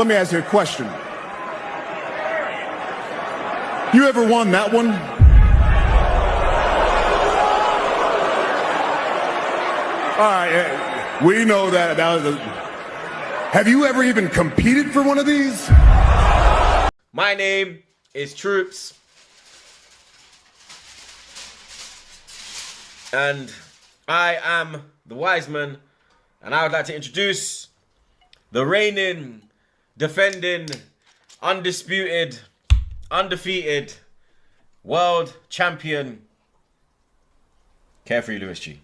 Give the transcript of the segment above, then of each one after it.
let me ask you a question. You ever won that one? All right, we know that was have you ever even competed for one of these? My name is Troops. And I am the wise man. And I would like to introduce the reigning, defending, undisputed, undefeated world champion, Carefree Lewis G.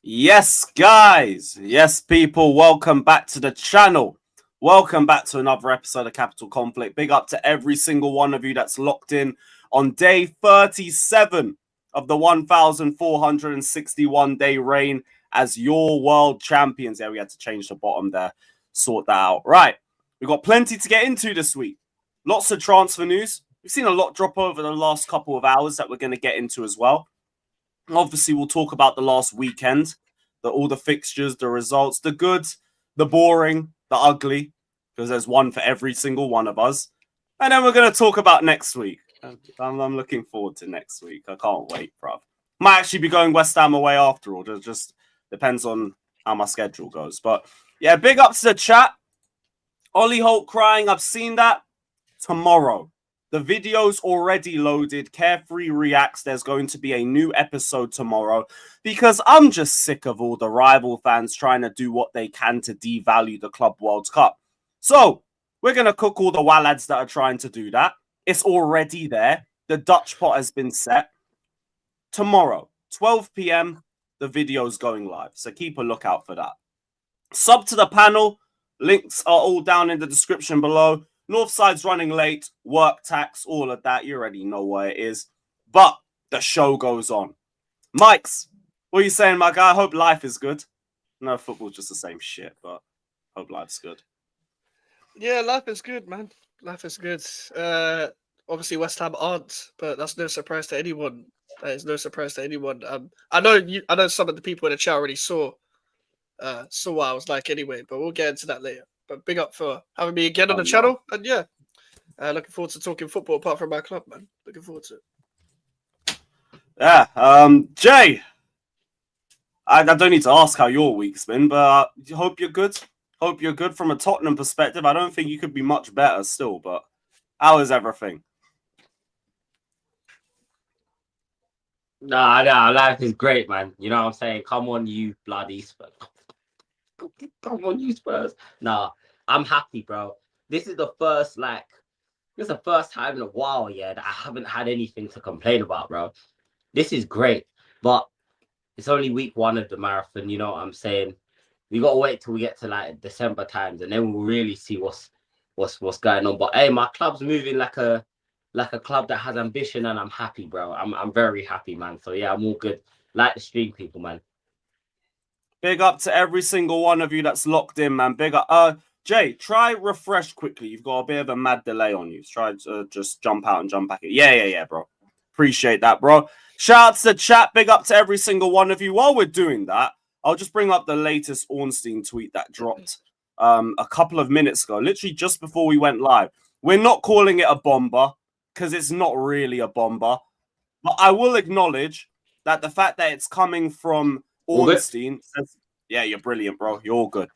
Yes, guys. Yes, people. Welcome back to the channel. Welcome back to another episode of Capital Conflict. Big up to every single one of you that's locked in on day 37 of the 1,461-day reign as your world champions. Yeah, we had to change the bottom there. Sort that out. Right. We've got plenty to get into this week. Lots of transfer news. We've seen a lot drop over the last couple of hours that we're going to get into as well. Obviously, we'll talk about the last weekend, all the fixtures, the results, the good, the boring, the ugly, because there's one for every single one of us. And then we're going to talk about next week. I'm looking forward to next week. I can't wait, bruv. Might actually be going West Ham away after all. It just depends on how my schedule goes. But yeah, big up to the chat. Ollie Holt crying. I've seen that. Tomorrow. The video's already loaded. Carefree Reacts. There's going to be a new episode tomorrow because I'm just sick of all the rival fans trying to do what they can to devalue the Club World Cup. So we're going to cook all the wallads that are trying to do that. It's already there. The Dutch pot has been set. Tomorrow, 12 p.m., the video's going live. So keep a lookout for that. Sub to the panel. Links are all down in the description below. Northside's running late, work tax, all of that. You already know what it is. But the show goes on. Mikez, what are you saying, my guy? I hope life is good. No, football's just the same shit, but hope life's good. Yeah, life is good, man. Life is good. Obviously, West Ham aren't, but that's no surprise to anyone. That is no surprise to anyone. I know some of the people in the chat already saw what I was like anyway, but we'll get into that later. But big up for having me again on the channel. And yeah, looking forward to talking football apart from my club, man. Looking forward to it. Yeah, Jay, I don't need to ask how your week's been, but I hope you're good. Hope you're good from a Tottenham perspective. I don't think you could be much better still, but how is everything? Nah, life is great, man. You know what I'm saying? Come on, you bloody Spurs. Come on, you Spurs. Nah, I'm happy, bro. This is the first time in a while, yeah, that I haven't had anything to complain about, bro. This is great, but it's only week 1 of the marathon. You know what I'm saying? We gotta wait till we get to like December times, and then we'll really see what's going on. But hey, my club's moving like a club that has ambition, and I'm happy, bro. I'm very happy, man. So yeah, I'm all good. Like the stream, people, man. Big up to every single one of you that's locked in, man. Big up. Jay, try refresh quickly. You've got a bit of a mad delay on you. Try to just jump out and jump back in. Yeah, bro. Appreciate that, bro. Shout out to the chat. Big up to every single one of you. While we're doing that, I'll just bring up the latest Ornstein tweet that dropped a couple of minutes ago, literally just before we went live. We're not calling it a bomber because it's not really a bomber. But I will acknowledge that the fact that it's coming from Ornstein says, yeah, you're brilliant, bro. You're all good.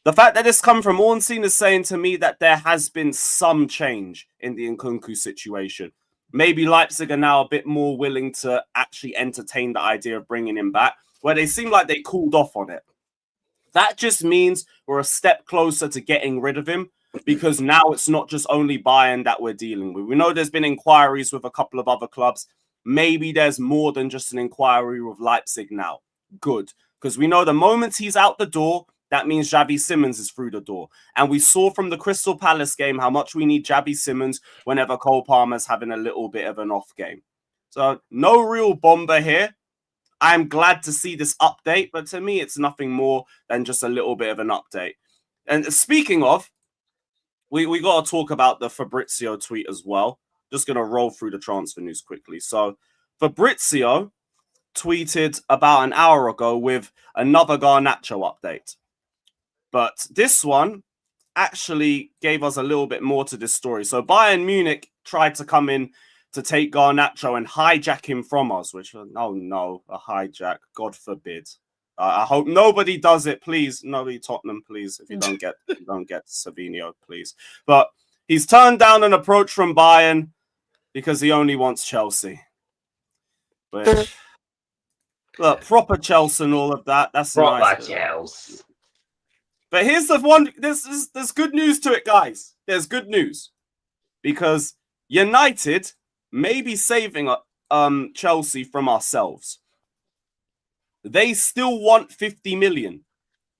The fact that it's come from Ornstein is saying to me that there has been some change in the Nkunku situation. Maybe Leipzig are now a bit more willing to actually entertain the idea of bringing him back, where they seem like they cooled off on it. That just means we're a step closer to getting rid of him, because now it's not just only Bayern that we're dealing with. We know there's been inquiries with a couple of other clubs. Maybe there's more than just an inquiry with Leipzig now. Good. Because we know the moment he's out the door, that means Xavi Simons is through the door. And we saw from the Crystal Palace game how much we need Xavi Simons whenever Cole Palmer's having a little bit of an off game. So no real bomber here. I'm glad to see this update, but to me, it's nothing more than just a little bit of an update. And speaking of, we got to talk about the Fabrizio tweet as well. Just going to roll through the transfer news quickly. So Fabrizio tweeted about an hour ago with another Garnacho update. But this one actually gave us a little bit more to this story. So Bayern Munich tried to come in to take Garnacho and hijack him from us, which, oh no, a hijack, God forbid. I hope nobody does it, please. Nobody Tottenham, please. If you don't get Savić, please. But he's turned down an approach from Bayern because he only wants Chelsea. Which, look, proper Chelsea and all of that. That's Proper nice. Chelsea. But here's the one. There's good news to it, guys. There's good news because United may be saving Chelsea from ourselves. They still want 50 million.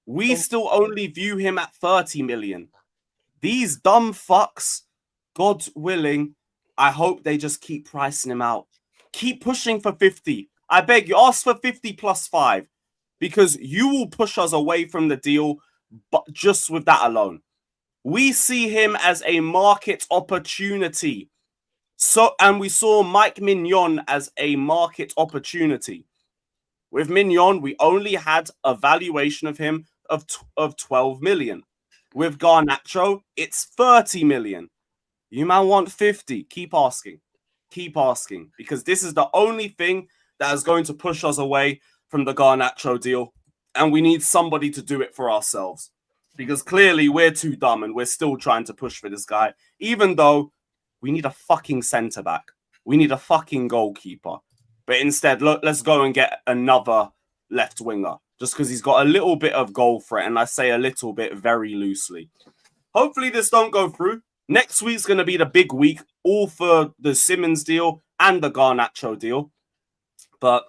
We still only view him at 30 million. These dumb fucks, God willing, I hope they just keep pricing him out. Keep pushing for 50. I beg you, ask for 50 plus 5 because you will push us away from the deal, but just with that alone. We see him as a market opportunity. And we saw Mike Mignon as a market opportunity. With Mignon, we only had a valuation of him of 12 million. With Garnacho, it's 30 million. You man want 50. Keep asking. Keep asking. Because this is the only thing that is going to push us away from the Garnacho deal. And we need somebody to do it for ourselves. Because clearly we're too dumb and we're still trying to push for this guy. Even though we need a fucking centre-back. We need a fucking goalkeeper. But instead, look, let's go and get another left winger. Just because he's got a little bit of goal threat. And I say a little bit very loosely. Hopefully this don't go through. Next week's going to be the big week. All for the Simmons deal and the Garnacho deal. But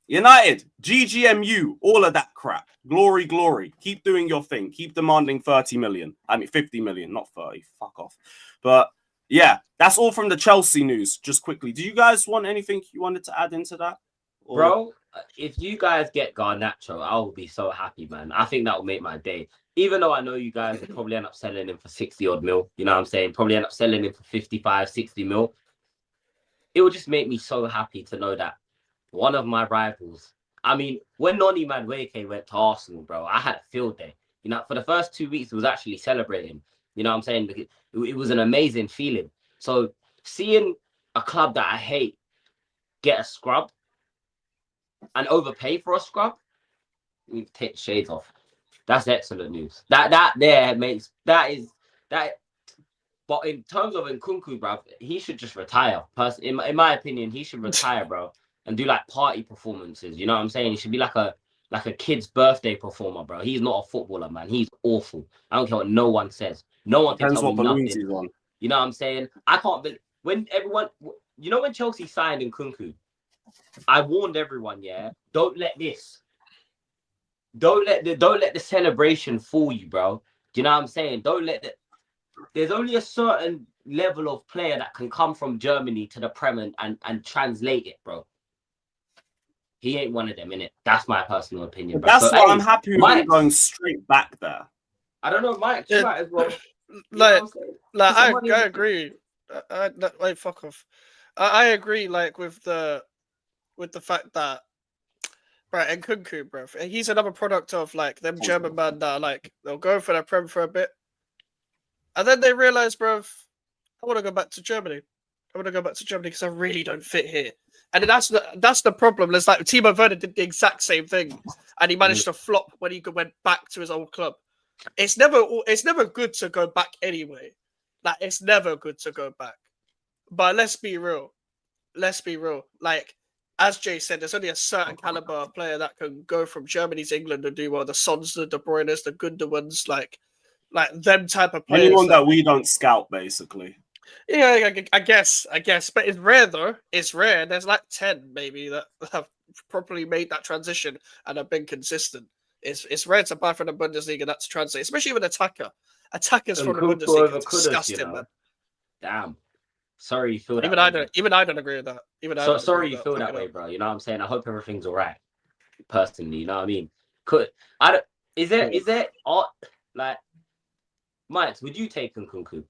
United, GGMU, all of that crap. Glory, glory. Keep doing your thing. Keep demanding 30 million. I mean, 50 million, not 30. Fuck off. But yeah, that's all from the Chelsea news. Just quickly, do you guys want anything you wanted to add into that? Or... Bro, if you guys get Garnacho, I will be so happy, man. I think that will make my day. Even though I know you guys will probably end up selling him for 60 odd mil. You know what I'm saying? Probably end up selling him for 55, 60 mil. It will just make me so happy to know that one of my rivals. I mean, when Noni Madueke went to Arsenal, bro, I had a field day. You know, for the first 2 weeks, it was actually celebrating. You know what I'm saying? It was an amazing feeling. So seeing a club that I hate get a scrub and overpay for a scrub, you take the shades off. That's excellent news. That there makes that. But in terms of Nkunku, bro, he should just retire. In my opinion, he should retire, bro, and do like party performances. You know what I'm saying? He should be like a kid's birthday performer, bro. He's not a footballer, man. He's awful. I don't care what no one says. No one can tell me nothing. On. You know what I'm saying? I can't believe when everyone. You know when Chelsea signed Nkunku, I warned everyone. Yeah, don't let the celebration fool you, bro. Do you know what I'm saying? Don't let the. There's only a certain level of player that can come from Germany to the Prem and translate it, bro. He ain't one of them, innit? That's my personal opinion, bro. That's why I'm happy with him going straight back there. I don't know, Mike. You might as well. I agree. Wait, fuck off. I agree, like with the fact that, right, and Nkunku, bro, he's another product of like them German man that like they'll go for their Prem for a bit, and then they realize, bro, I want to go back to Germany. I want to go back to Germany because I really don't fit here. And that's the problem. It's like Timo Werner did the exact same thing, and he managed to flop when he went back to his old club. It's never good to go back anyway. Like, it's never good to go back. But let's be real. Like, as Jay said, there's only a certain caliber of player that can go from Germany to England and do well. The Sons, the De Bruynes, the Gundogan's, like them type of players. Anyone that we don't scout, basically. Yeah, I guess. But it's rare, though. It's rare. There's like 10, maybe, that have properly made that transition and have been consistent. It's rare to buy from the Bundesliga that's translate, especially with attacker. Attackers from the Bundesliga are disgusting, man. Damn. Sorry you feel that way. I don't agree with that. Sorry you feel that way, bro. You know what I'm saying? I hope everything's all right. Personally, you know what I mean? Is there like Mike, would you take Nkunku?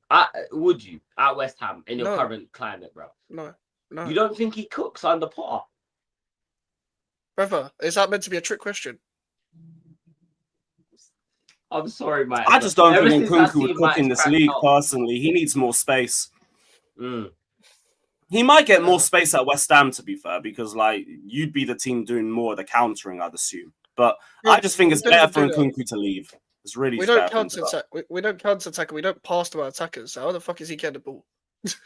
Would you at West Ham in your current climate, bro? No. You don't think he cooks under Potter? Brother, is that meant to be a trick question? I'm sorry, Mike. I just don't Ever think since I Nkunku would seen cook in Mike's this crash league out, personally. He needs more space. mm, He might get more space at West Ham, to be fair, because like you'd be the team doing more of the countering, I'd assume. But Bro, I just think we it's don't better even for do that. Nkunku to leave. It's really We better don't for him to counter go. attack. We don't counter attack. And we don't pass to our attackers. So how the fuck is he getting the ball? It's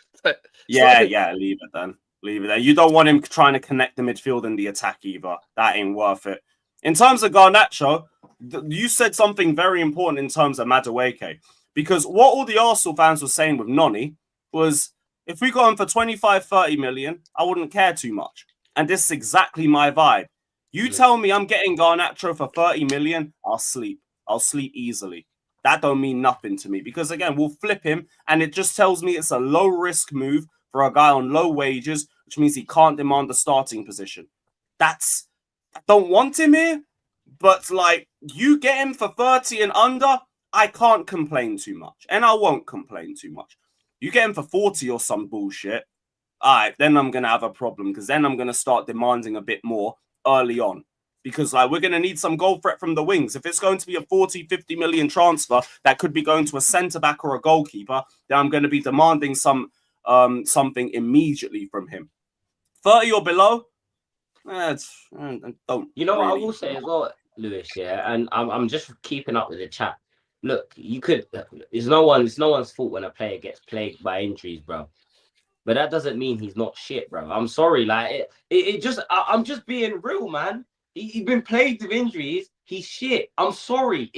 Yeah, like- yeah, leave it then. Leave it there. You don't want him trying to connect the midfield and the attack either. That ain't worth it. In terms of Garnacho, you said something very important in terms of Madueke. Because what all the Arsenal fans were saying with Noni was, if we got him for 25, 30 million, I wouldn't care too much. And this is exactly my vibe. You tell me I'm getting Garnacho for 30 million, I'll sleep. I'll sleep easily. That don't mean nothing to me. Because again, we'll flip him, and it just tells me it's a low-risk move for a guy on low wages, which means he can't demand the starting position. I don't want him here, but like, you get him for 30 and under, I can't complain too much. And I won't complain too much. You get him for 40 or some bullshit, all right, then I'm going to have a problem, because then I'm going to start demanding a bit more early on. Because like, we're going to need some goal threat from the wings. If it's going to be a 40, 50 million transfer that could be going to a centre-back or a goalkeeper, then I'm going to be demanding something immediately from him. 30 or below, don't. you know what I really will say as well, Lewis. Yeah, and I'm just keeping up with the chat. Look, you could. It's no one's fault when a player gets plagued by injuries, bro. But that doesn't mean he's not shit, bro. I'm sorry, like I'm just being real, man. He's been plagued with injuries. He's shit. I'm sorry.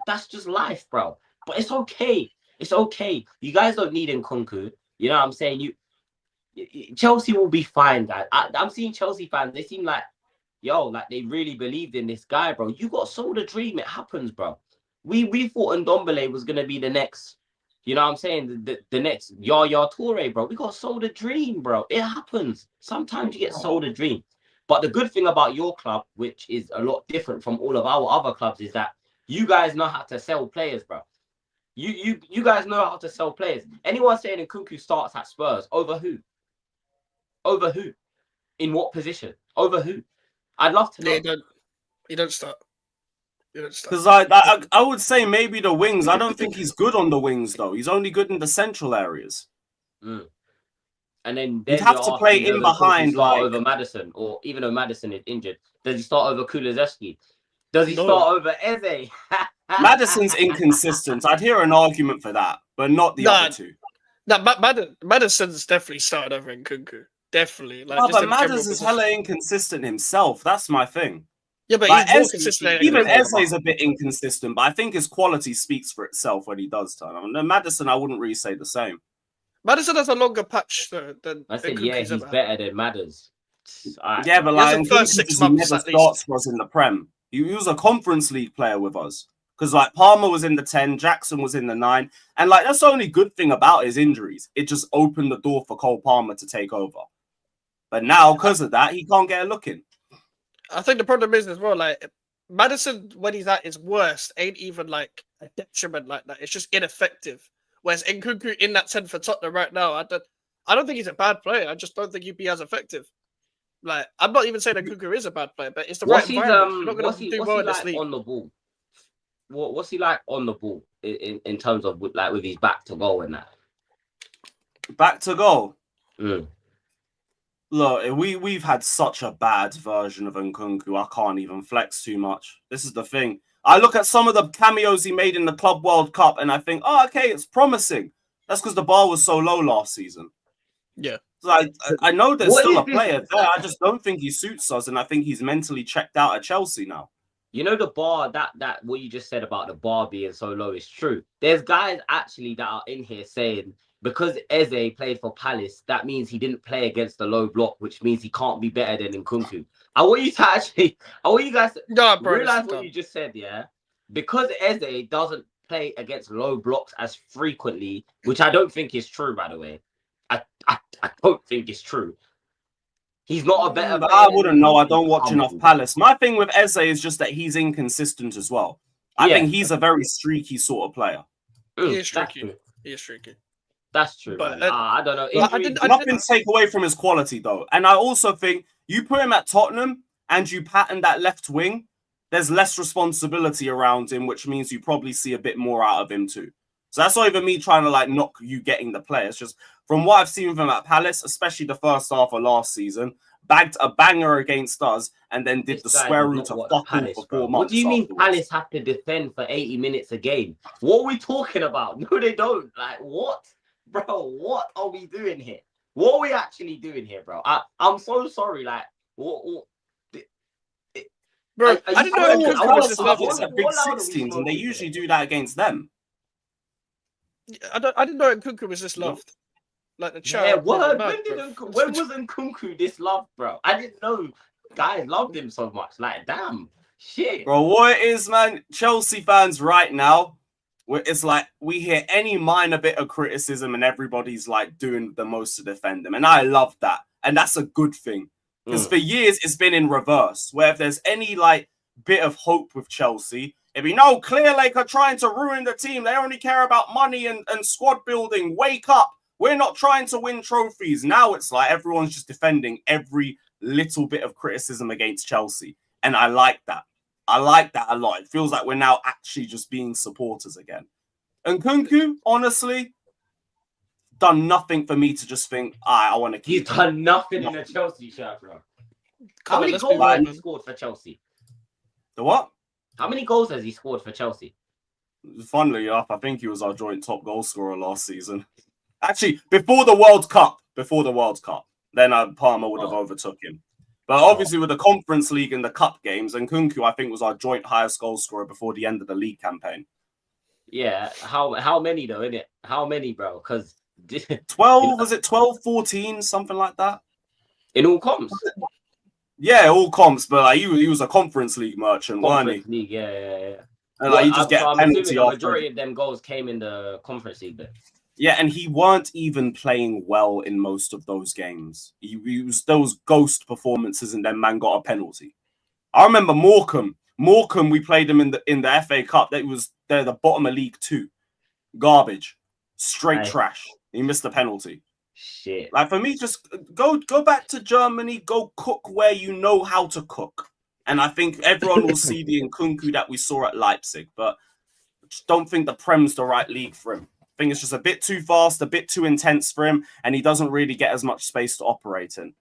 That's just life, bro. But it's okay. It's okay. You guys don't need Nkunku. You know what I'm saying? Chelsea will be fine, guys. I'm seeing Chelsea fans. They seem like, like they really believed in this guy, bro. You got sold a dream. It happens, bro. We thought Ndombele was gonna be the next. You know what I'm saying? The next Yaya Toure, bro. We got sold a dream, bro. It happens. Sometimes you get sold a dream. But the good thing about your club, which is a lot different from all of our other clubs, is that you guys know how to sell players, bro. You guys know how to sell players. Anyone saying Nkunku starts at Spurs, over who? Over who? In what position? Over who? I'd love to know. Yeah, you don't start. Because I would say maybe the wings. I don't think he's good on the wings, though. He's only good in the central areas. Mm. And then you'd have to play in behind, like over Maddison, or even though Maddison is injured, does he start over Kulusevski? Does he start over Eze? Maddison's inconsistent. I'd hear an argument for that, but not the other two. No, Maddison's definitely started over Nkunku. Definitely. Like, but Maddison's hella inconsistent himself. That's my thing. Yeah, but like, he's more consistent. Even Eze's a bit inconsistent, but I think his quality speaks for itself when he does turn on. And Maddison, I wouldn't really say the same. Maddison has a longer patch than I said, Nkunku's he's better than Madders. Yeah, but like, the first 6 months he never starts for us in the Prem. He was a Conference League player with us. Because like Palmer was in the 10, Jackson was in the 9. And like, that's the only good thing about his injuries. It just opened the door for Cole Palmer to take over. But now, because of that, he can't get a look in. I think the problem is as well, like, Maddison, when he's at his worst, ain't even like a detriment like that. It's just ineffective. Whereas Nkunku in that 10 for Tottenham right now, I don't think he's a bad player. I just don't think he'd be as effective. Like, I'm not even saying Nkunku is a bad player, but it's the right environment. You're not going to do well in this league. On the ball? What's he like on the ball in terms of like with his back to goal and that? Back to goal. Mm. Look, we've had such a bad version of Nkunku. I can't even flex too much. This is the thing. I look at some of the cameos he made in the Club World Cup, and I think, oh, okay, it's promising. That's because the bar was so low last season. Yeah. So I know there's still a player there. I just don't think he suits us, and I think he's mentally checked out at Chelsea now. You know, the bar, that what you just said about the bar being so low is true. There's guys actually that are in here saying, because Eze played for Palace, that means he didn't play against the low block, which means he can't be better than Nkunku. I want you guys to realize what you just said, yeah? Because Eze doesn't play against low blocks as frequently, which I don't think is true, by the way. I don't think it's true. He's not a better player. I wouldn't know. I don't watch enough Palace. My thing with Eze is just that he's inconsistent as well. I think he's a very streaky sort of player. He is streaky. He is streaky. That's true. But I don't know. Nothing to take away from his quality, though. And I also think you put him at Tottenham and you pattern that left wing, there's less responsibility around him, which means you probably see a bit more out of him too. So that's not even me trying to like knock you getting the play. It's just from what I've seen of him at Palace, especially the first half of last season, bagged a banger against us and then did the square root of fuck all for 4 months. What do you mean afterwards. Palace have to defend for 80 minutes a game? What are we talking about? No, they don't. Like, what? Bro, what are we doing here? What are we actually doing here, bro? I'm so sorry. Like, Bro, I didn't know Nkunku was this level. It's Big 16s, and they usually do that against them. I didn't know Nkunku was this loved. Like the chat. Yeah, what? When was Nkunku this loved, bro? I didn't know guys loved him so much. Like, damn, shit. Bro, what it is, man, Chelsea fans right now, it's like we hear any minor bit of criticism and everybody's like doing the most to defend him. And I love that. And that's a good thing. Because for years, it's been in reverse, where if there's any like bit of hope with Chelsea, it'd be no, Clearlake are trying to ruin the team. They only care about money and squad building. Wake up. We're not trying to win trophies. Now it's like everyone's just defending every little bit of criticism against Chelsea. And I like that. I like that a lot. It feels like we're now actually just being supporters again. And Nkunku, honestly, done nothing for me to just think, I want to keep. He's done nothing in a Chelsea shirt, bro. How many goals has he scored for Chelsea? The what? How many goals has he scored for Chelsea? Funnily enough, I think he was our joint top goal scorer last season. Actually, before the World Cup, then Palmer would have overtook him. But obviously with the Conference League and the Cup games, and Nkunku, I think, was our joint highest goal scorer before the end of the league campaign. Yeah, how many though, innit? How many, bro? Because 12, was it 12, 14, something like that? In all comps? Yeah, all comps, but like, he was a Conference League merchant, Conference weren't he? League, yeah. And like, you just get a penalty the after. majority of them goals came in the Conference League bit. Yeah, and he weren't even playing well in most of those games. He was those ghost performances, and then man got a penalty. I remember Morecambe. We played him in the FA Cup. They're the bottom of League 2. Garbage, straight trash. He missed the penalty. Shit. Like for me, just go back to Germany. Go cook where you know how to cook, and I think everyone will see the Nkunku that we saw at Leipzig. But I just don't think the Prem's the right league for him. I think it's just a bit too fast, a bit too intense for him, and he doesn't really get as much space to operate in.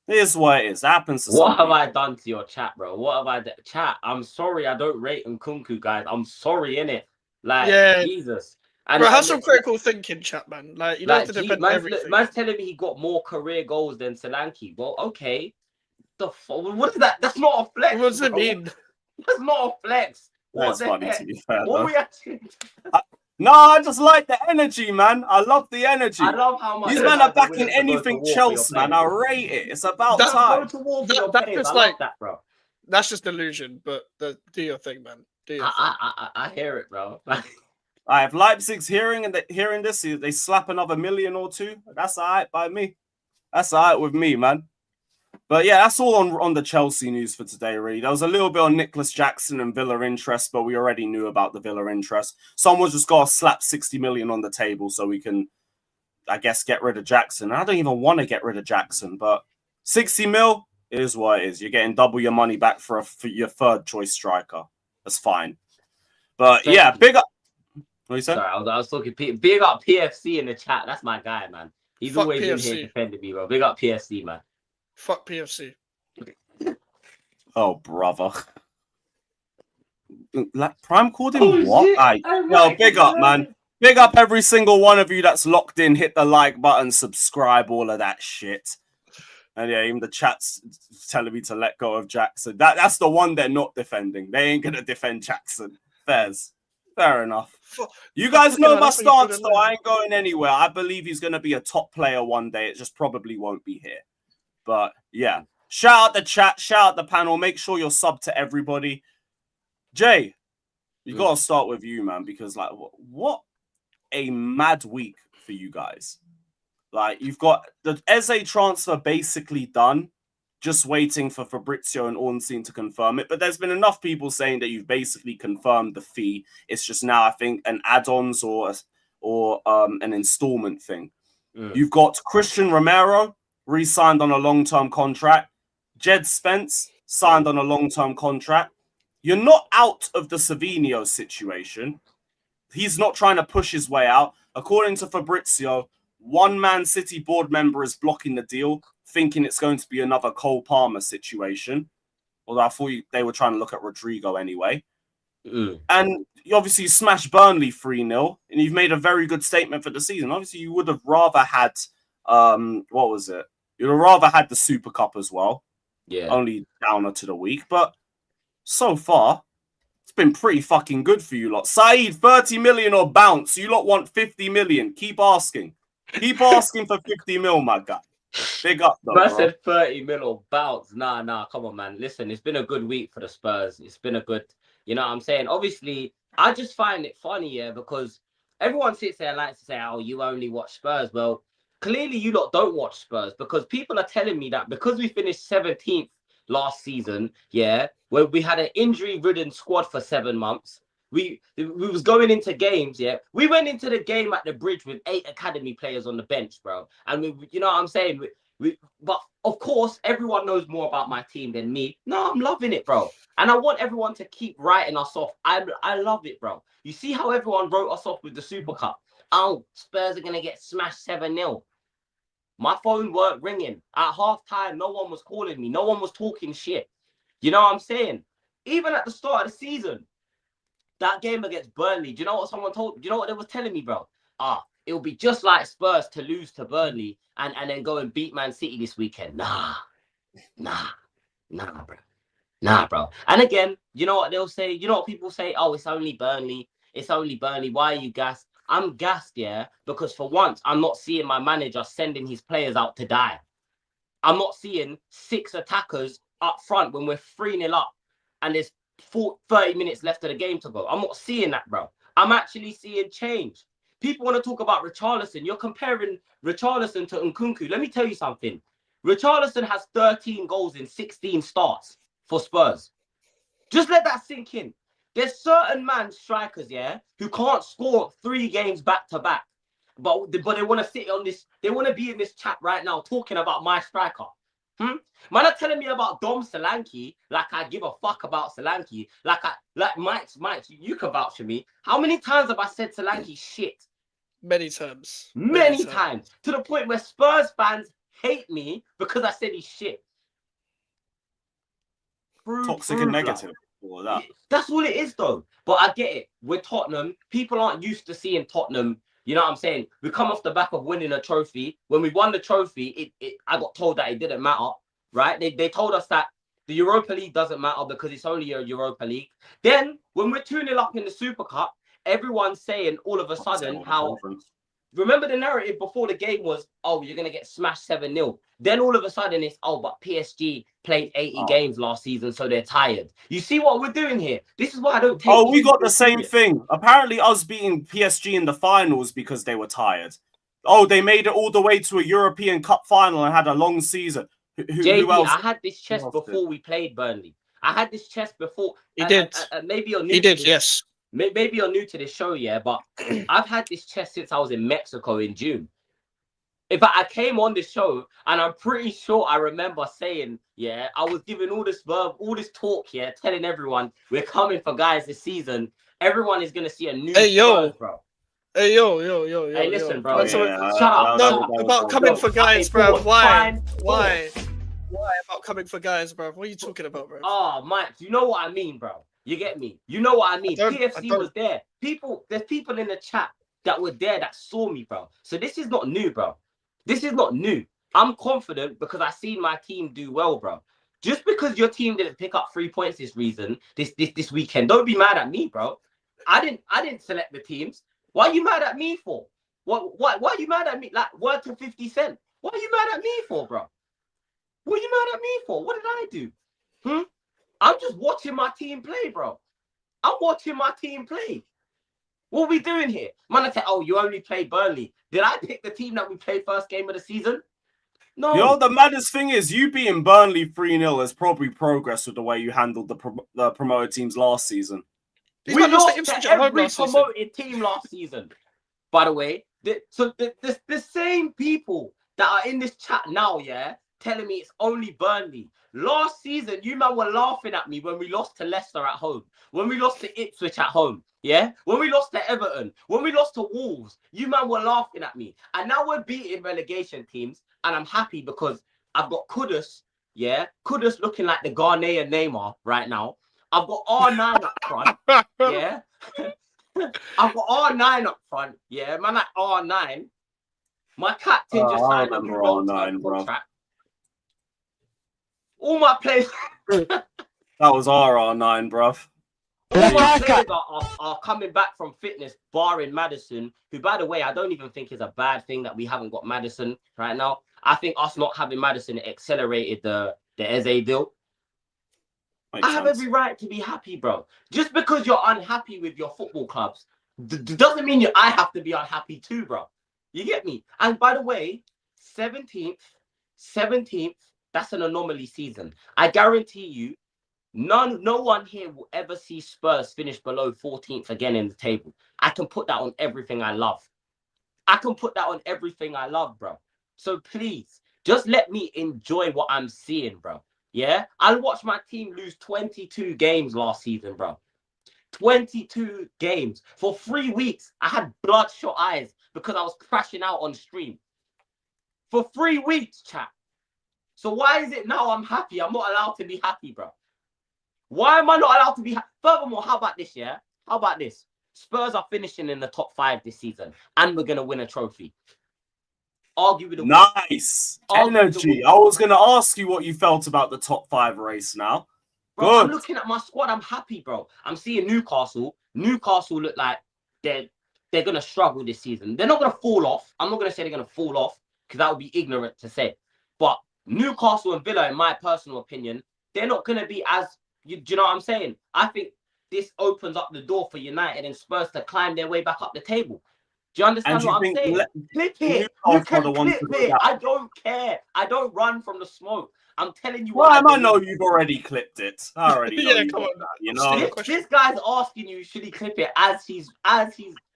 Here's what it is. It happens to What have I done to your chat, bro? What have I done? Chat, I'm sorry I don't rate Nkunku, guys. I'm sorry, innit? Like, yeah. Jesus. And, bro, have some critical thinking, chat, man. Like, you don't have to defend everything. Man's telling me he got more career goals than Solanke. Well, okay. What is that? That's not a flex. What does it mean? That's not a flex. That's funny, to be fair. What we actually... No, I just like the energy, man. I love the energy. I love how much... These men are backing anything Chelsea, man. I rate it. It's about time. That's just like that, bro. That's just delusion, but do your thing, man. Do your thing. I hear it, bro. If Leipzig's hearing this, they slap another million or two. That's all right by me. That's all right with me, man. But yeah, that's all on the Chelsea news for today, really. There was a little bit on Nicholas Jackson and Villa interest, but we already knew about the Villa interest. Someone's just got to slap 60 million on the table so we can, I guess, get rid of Jackson. I don't even want to get rid of Jackson, but 60 mil is what it is. You're getting double your money back for your third choice striker. That's fine. But yeah, big up. What you said? Sorry, I was talking. Big up PFC in the chat. That's my guy, man. He's Fuck always PFC. in here defending me, bro. Big up PFC, man. Fuck PFC. Oh, brother. Like, Prime called him what? Yo, big up, man. Big up every single one of you that's locked in. Hit the like button, subscribe, all of that shit. And yeah, even the chat's telling me to let go of Jackson. That's the one they're not defending. They ain't gonna defend Jackson. Fair enough. You guys know my stance, though. I ain't going anywhere. I believe he's gonna be a top player one day. It just probably won't be here. But yeah, shout out the chat, shout out the panel. Make sure you're subbed to everybody. Jay, you got to start with you, man, because like, what a mad week for you guys. Like, you've got the Eze transfer basically done, just waiting for Fabrizio and Ornstein to confirm it. But there's been enough people saying that you've basically confirmed the fee. It's just now, I think, an add-ons or an installment thing. You've got Christian Romero re-signed on a long-term contract. Jed Spence signed on a long-term contract. you're not out of the Savić situation. He's not trying to push his way out. According to Fabrizio, one Man City board member is blocking the deal, thinking it's going to be another Cole Palmer situation. Although I thought they were trying to look at Rodrigo anyway. And you obviously smashed Burnley 3-0, and you've made a very good statement for the season. Obviously, you would have rather had, what was it? You'd have rather had the Super Cup as well. Yeah. Only downer to the week. But so far, it's been pretty fucking good for you lot. Saeed, 30 million or bounce. You lot want 50 million. Keep asking. Keep asking for 50 mil, my guy. Big up, though, I bro. said 30 mil or bounce. Nah, come on, man. Listen, it's been a good week for the Spurs. It's been a good, you know what I'm saying? Obviously, I just find it funny, yeah, because everyone sits there and likes to say, oh, you only watch Spurs. Well, clearly you lot don't watch Spurs, because people are telling me that because we finished 17th last season, yeah, where we had an injury-ridden squad for 7 months. We was going into games, yeah. We went into the game at the Bridge with 8 academy players on the bench, bro. And you know what I'm saying? But of course, everyone knows more about my team than me. No, I'm loving it, bro. And I want everyone to keep writing us off. I love it, bro. You see how everyone wrote us off with the Super Cup? Oh, Spurs are gonna get smashed 7-0. My phone weren't ringing at halftime. No one was calling me. No one was talking shit. You know what I'm saying? Even at the start of the season, that game against Burnley, do you know what someone told? Do you know what they was telling me, bro? It'll be just like Spurs to lose to Burnley and then go and beat Man City this weekend. Nah, bro. And again, you know what they'll say? You know what people say? Oh, it's only Burnley. It's only Burnley. Why are you gassed? I'm gassed, yeah, because for once, I'm not seeing my manager sending his players out to die. I'm not seeing 6 attackers up front when we're 3-0 up and there's 30 minutes left of the game to go. I'm not seeing that, bro. I'm actually seeing change. People want to talk about Richarlison. You're comparing Richarlison to Nkunku. Let me tell you something. Richarlison has 13 goals in 16 starts for Spurs. Just let that sink in. There's certain strikers, yeah, who can't score 3 games back to back. But they want to sit on this. They want to be in this chat right now talking about my striker. Man are telling me about Dom Solanke like I give a fuck about Solanke. Like Mike, you can vouch for me. How many times have I said Solanke shit? Many times. Many times. To the point where Spurs fans hate me because I said he's shit. Toxic and negative. All that. That's all it is, though. But I get it. We're Tottenham. People aren't used to seeing Tottenham. You know what I'm saying? We come off the back of winning a trophy. When we won the trophy, I got told that it didn't matter, right? They told us that the Europa League doesn't matter because it's only a Europa League. Then, when we're 2-0 up in the Super Cup, everyone's saying all of a sudden how... Remember the narrative before the game was, oh, you're going to get smashed 7-0. Then all of a sudden it's, oh, but PSG played 80 games last season, so they're tired. You see what we're doing here? This is why I don't take... Oh, we got the same thing. Apparently us beating PSG in the finals because they were tired. Oh, they made it all the way to a European Cup final and had a long season. JB, I had this chest before we played Burnley. I had this chest before. He did. Maybe you're new he did, yes. Maybe you're new to this show, yeah, but I've had this chest since I was in Mexico in June. In fact, I came on this show and I'm pretty sure I remember saying, yeah, I was giving all this talk, yeah, telling everyone we're coming for guys this season. Everyone is gonna see a new Spurs, bro. Hey, yo. Hey, listen, bro. Shut up. No, about coming for guys, bro. Why? Why about coming for guys, bro? What are you talking about, bro? Oh, Mike, you know what I mean, bro. You get me? You know what I mean? PFC was there. There's people in the chat that were there that saw me, bro. So this is not new, bro. This is not new. I'm confident because I seen my team do well, bro. Just because your team didn't pick up 3 points this weekend, don't be mad at me, bro. I didn't select the teams. Why are you mad at me for? Why are you mad at me? Like, word to 50 Cent. What are you mad at me for, bro? What are you mad at me for? What did I do? I'm just watching my team play, bro. I'm watching my team play. What are we doing here? Man, I say, oh, you only played Burnley. Did I pick the team that we played first game of the season? No. You know, the maddest thing is you beating Burnley 3-0 has probably progressed with the way you handled the promoted teams last season. We lost to every promoted team last season, by the way. The same people that are in this chat now, yeah, telling me it's only Burnley. Last season, you man were laughing at me when we lost to Leicester at home, when we lost to Ipswich at home, yeah? When we lost to Everton, when we lost to Wolves, you man were laughing at me. And now we're beating relegation teams, and I'm happy because I've got Kudus, yeah? Kudus looking like the Ghanaian Neymar right now. I've got R9 up front, yeah? I've got R9 up front, yeah? Man, like R9. My captain just I signed a remember new long-term R9, bro. contract. All my players, That was RR9, bruv. all my players are coming back from fitness, barring Maddison, who, by the way, I don't even think is a bad thing that we haven't got Maddison right now. I think us not having Maddison accelerated the Eze deal. I have every right to be happy, bro. Just because you're unhappy with your football clubs doesn't mean I have to be unhappy too, bro. You get me? And by the way, 17th, that's an anomaly season. I guarantee you, no one here will ever see Spurs finish below 14th again in the table. I can put that on everything I love. Bro. So please, just let me enjoy what I'm seeing, bro. Yeah? I watched my team lose 22 games last season, bro. 22 games. For 3 weeks, I had bloodshot eyes because I was crashing out on stream. For 3 weeks, chat. So why is it now I'm happy? I'm not allowed to be happy, bro. Why am I not allowed to be happy? Furthermore, how about this, yeah? How about this? Spurs are finishing in the top 5 this season, and we're going to win a trophy. Argue with the nice energy. I was going to ask you what you felt about the top 5 race now. Bro, good. I'm looking at my squad. I'm happy, bro. I'm seeing Newcastle. Newcastle look like they're going to struggle this season. They're not going to fall off. I'm not going to say they're going to fall off because that would be ignorant to say. But Newcastle and Villa, in my personal opinion, they're not going to be as... do you know what I'm saying? I think this opens up the door for United and Spurs to climb their way back up the table. Do you understand what I'm saying? Clip it. You can clip it. I don't care. I don't run from the smoke. I'm telling you what. I know you've already clipped it. I already know come on. That, you know. This guy's asking you, should he clip it as he's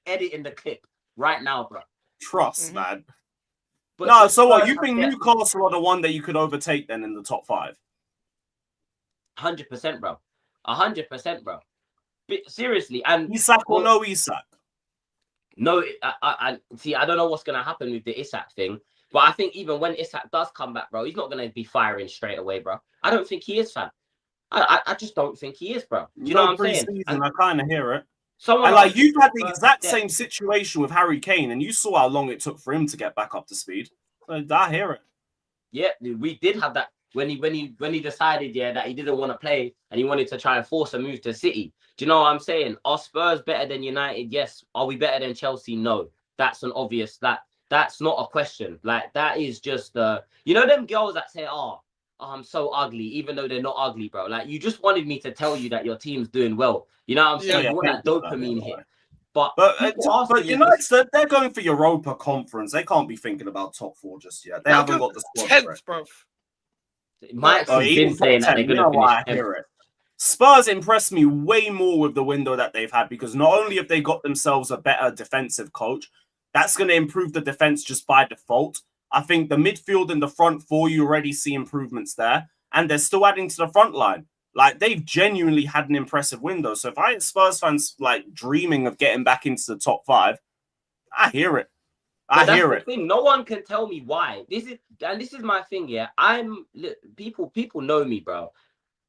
editing the clip right now, bro? Trust, man. But no, so what? You think Newcastle are the one that you could overtake then in the top 5? 100%, bro. 100%, bro. But seriously, and Isak or no Isak? No, I see. I don't know what's gonna happen with the Isak thing, but I think even when Isak does come back, bro, he's not gonna be firing straight away, bro. I don't think he is, fam. I just don't think he is, bro. Do you know what I'm saying? I kind of hear it. And like you've had the exact same situation with Harry Kane, and you saw how long it took for him to get back up to speed. So I hear it. Yeah, we did have that when he decided, yeah, that he didn't want to play and he wanted to try and force a move to City. Do you know what I'm saying? Are Spurs better than United? Yes. Are we better than Chelsea? No. That's an obvious that's not a question. Like that is just you know them girls that say, oh, I'm so ugly, even though they're not ugly, bro. Like you just wanted me to tell you that your team's doing well. You know what I'm saying? You want that dopamine hit. But United, they're going for Europa Conference. They can't be thinking about top 4 just yet. They haven't got the squad 10th, bro. Mike's been saying that they're going to finish 10th. I hear it. Spurs impressed me way more with the window that they've had because not only have they got themselves a better defensive coach, that's going to improve the defense just by default. I think the midfield and the front 4, you already see improvements there, and they're still adding to the front line. Like, they've genuinely had an impressive window. So if I had Spurs fans, like, dreaming of getting back into the top 5, I hear it. I hear it. Thing. No one can tell me why. This is my thing, yeah. People know me, bro.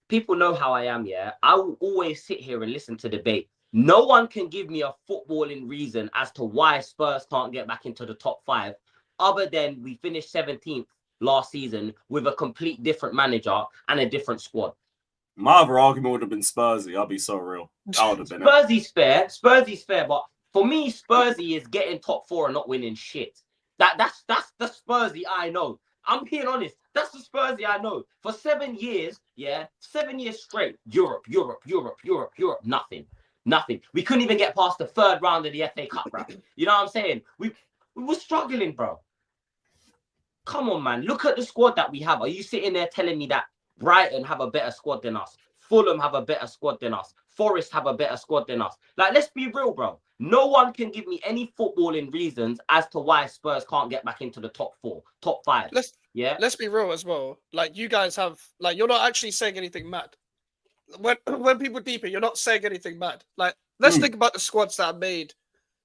People know how I am, yeah. I will always sit here and listen to debate. No one can give me a footballing reason as to why Spurs can't get back into the top 5, other than we finished 17th last season with a complete different manager and a different squad. My other argument would have been Spursy. I'll be so real. I would have been Spursy's fair. Spursy's fair, but for me, Spursy is getting top 4 and not winning shit. That's the Spursy I know. I'm being honest. That's the Spursy I know. For 7 years, yeah, 7 years straight, Europe, nothing. We couldn't even get past the 3rd round of the FA Cup, bro. You know what I'm saying? We were struggling, bro. Come on, man. Look at the squad that we have. Are you sitting there telling me that Brighton have a better squad than us? Fulham have a better squad than us? Forest have a better squad than us? Like, let's be real, bro. No one can give me any footballing reasons as to why Spurs can't get back into the top 4, top 5. Let's be real as well. Like you guys have, like you're not actually saying anything mad. When people deep it, you're not saying anything mad. Like let's think about the squads that have made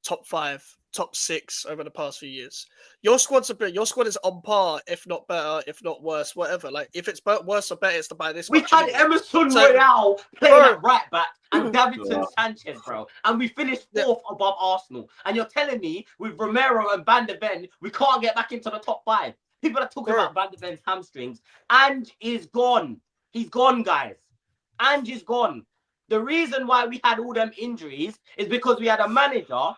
top 5, top 6 over the past few years. Your squad is on par, if not better, if not worse, whatever. Like if it's worse or better, it's to buy this. We had Emerson Royale playing at right back and Davinson Sanchez, bro, and we finished 4th above Arsenal. And you're telling me with Romero and Van der Ven, we can't get back into the top 5. People are talking about Van der Ven's hamstrings. Ange is gone. He's gone, guys. Ange is gone. The reason why we had all them injuries is because we had a manager,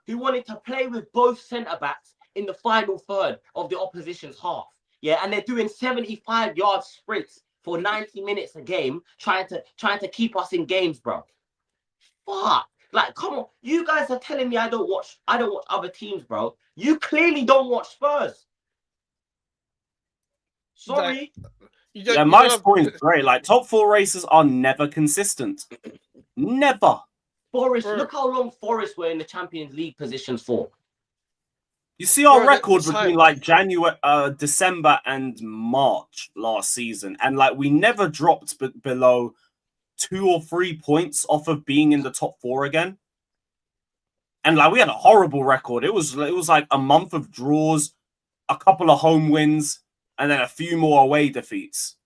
who wanted to play with both centre-backs in the final third of the opposition's half. And they're doing 75-yard sprints for 90 minutes a game, trying to keep us in games, bro. Fuck. Like, come on. You guys are telling me I don't watch other teams, bro. You clearly don't watch Spurs. Sorry. My point is great. Like, top 4 races are never consistent. Never. Forest, look how long Forest were in the Champions League positions for. You see our record between like January, December and March last season. And like, we never dropped below 2 or 3 points off of being in the top 4 again. And like, we had a horrible record. It was like a month of draws, a couple of home wins, and then a few more away defeats.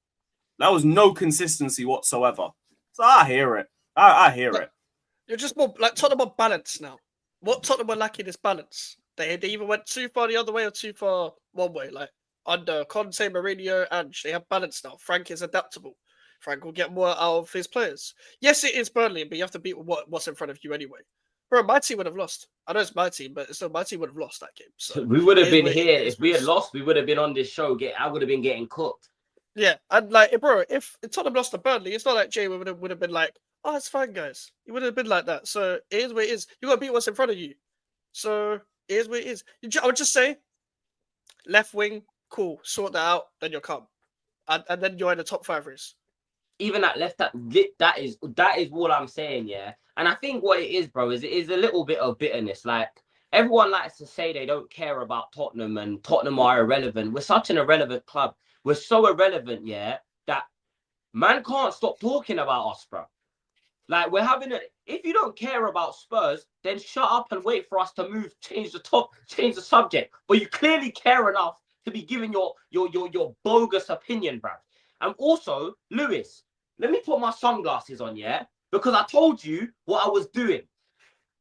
That was no consistency whatsoever. So I hear it. I hear it. You're just more like Tottenham are balanced now. What Tottenham were lacking is balance. They either went too far the other way or too far one way. Like under Conte, Mourinho, and they have balance now. Frank is adaptable. Frank will get more out of his players. Yes, it is Burnley, but you have to beat what's in front of you anyway. Bro, my team would have lost. I know it's my team, but still, my team would have lost that game. So we would have been here. If we had lost, we would have been on this show. I would have been getting cooked. Yeah, and like, bro, if Tottenham lost to Burnley, it's not like Jay would have been like, oh, it's fine, guys. It would have been like that. So it is what it is. You got to beat what's in front of you. So it is what it is. I would just say, left wing, cool, sort that out, then you'll come, and then you're in the top 5 race. Even at left, that is what I'm saying, yeah. And I think what it is, bro, is it is a little bit of bitterness. Like everyone likes to say they don't care about Tottenham and Tottenham are irrelevant. We're such an irrelevant club. We're so irrelevant, yeah, that man can't stop talking about us, bro. Like we're having if you don't care about Spurs, then shut up and wait for us to change the subject. But you clearly care enough to be giving your bogus opinion, bro. And also, Lewis, let me put my sunglasses on, yeah? Because I told you what I was doing.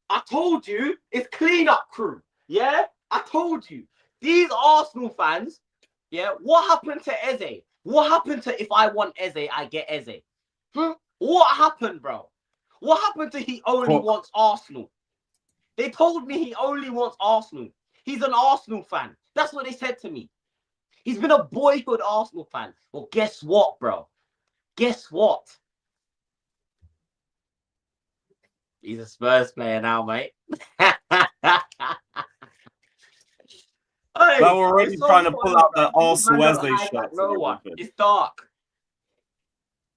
I told you it's clean-up crew, yeah? I told you. These Arsenal fans, yeah? What happened to Eze? What happened to if I want Eze, I get Eze? What happened, bro? What happened to he only wants Arsenal? They told me he only wants Arsenal. He's an Arsenal fan. That's what they said to me. He's been a boyhood Arsenal fan. Well, guess what, bro? Guess what? He's a Spurs player now, mate. Hey, we're already trying to pull out the Arsenal Wesley shirt. No one. It's dark.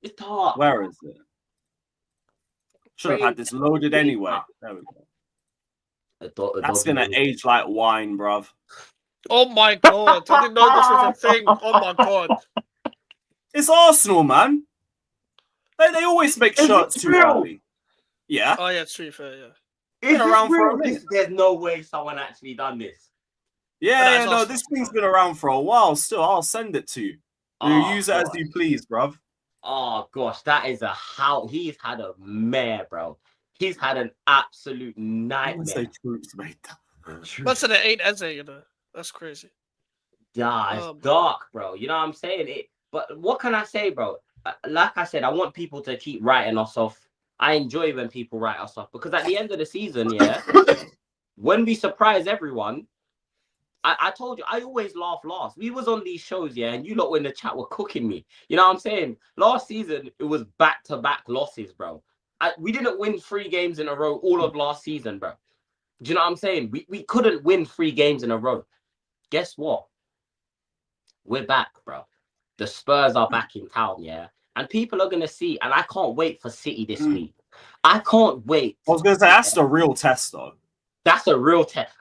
It's dark. Where is it? Should have had this loaded anyway. There we go. That's going to age like wine, bruv. Oh my god. I didn't know this was a thing. Oh my god. It's Arsenal, man. They always make shirts too early. Yeah. Oh yeah, true, fair, yeah. It's been around for a minute. There's no way someone actually done this. Yeah, no, this thing's been around for a while. Still, I'll send it to you. You use it as you please, bruv. Oh gosh, that is he's had a mare, bro. He's had an absolute nightmare. Say troops made that. But it ain't Eze, you know. That's crazy. Yeah, it's dark, bro. You know what I'm saying? But what can I say, bro? Like I said, I want people to keep writing us off. I enjoy when people write us off because at the end of the season, yeah, when we surprise everyone, I told you, I always laugh last. We was on these shows, yeah, and you lot in the chat were cooking me. You know what I'm saying? Last season, it was back-to-back losses, bro. We didn't win 3 games in a row all of last season, bro. Do you know what I'm saying? We couldn't win 3 games in a row. Guess what? We're back, bro. The Spurs are back in town, yeah? And people are going to see, and I can't wait for City this week. I can't wait. I was going to say, that's the real test, though. That's a real test.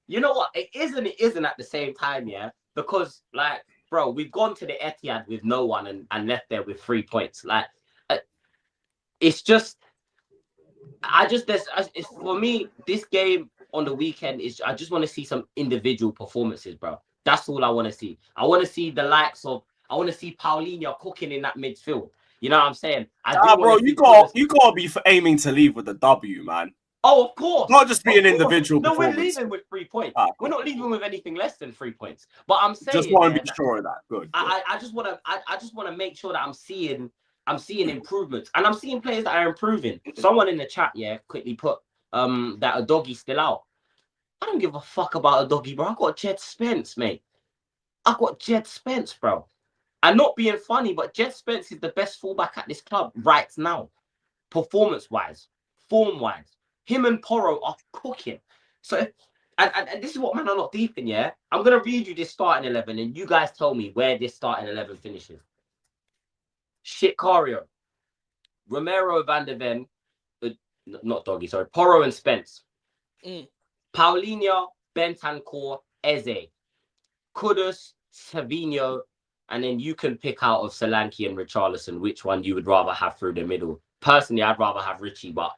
You know what? It isn't at the same time, yeah? Because, like, bro, we've gone to the Etihad with no one and left there with 3 points. Like, it's just, for me, this game on the weekend I just want to see some individual performances, bro. That's all I want to see. I want to see the likes of, I want to see Paulinho cooking in that midfield. You know what I'm saying? Bro, you gotta be aiming to leave with a W, man. Oh, of course. Not just be an individual No, performance. we're leaving with 3 points. Cool. We're not leaving with anything less than 3 points. But I'm saying, just want to be sure of that. Good. I just want to make sure that I'm seeing improvements, and I'm seeing players that are improving. Someone in the chat, quickly put that a doggy's still out. I don't give a fuck about a doggy, bro. I got Jed Spence, mate. I got Jed Spence, bro. I'm not being funny, but Jed Spence is the best fullback at this club right now, performance-wise, form-wise. Him and Porro are cooking. So, and this is what man are not deep in, yeah? I'm going to read you this starting 11, and you guys tell me where this starting 11 finishes. Shitcario, Romero, Van der Ven, not Doggy, sorry, Porro and Spence. Paulinho, Bentancur, Eze, Kudus, Savić, and then you can pick out of Solanke and Richarlison which one you would rather have through the middle. Personally, I'd rather have Richie, but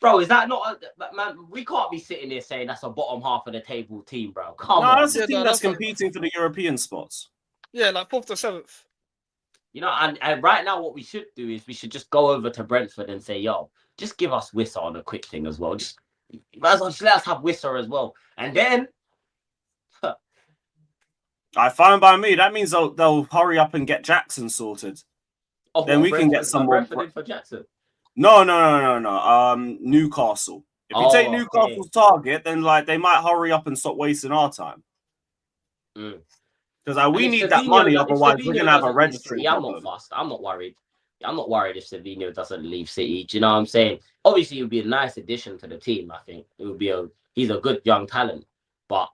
bro, is that not man? We can't be sitting here saying that's a bottom half of the table team, bro. Come on. That's the team that's competing for the European spots. Yeah, like 4th or 7th. You know, and right now what we should do is we should just go over to Brentford and say, yo, just give us Wissa on a quick thing as well. Just let us have Wissa as well. And then Fine by me. That means they'll hurry up and get Jackson sorted. Then we can get some more. For Jackson. No. Newcastle. If you take Newcastle's target, then like they might hurry up and stop wasting our time. Because we need that money, otherwise we're gonna have a registry problem. I'm not fussed. I'm not worried. I'm not worried if Savić doesn't leave City. Do you know what I'm saying? Obviously, it would be a nice addition to the team. I think it would be he's a good young talent, but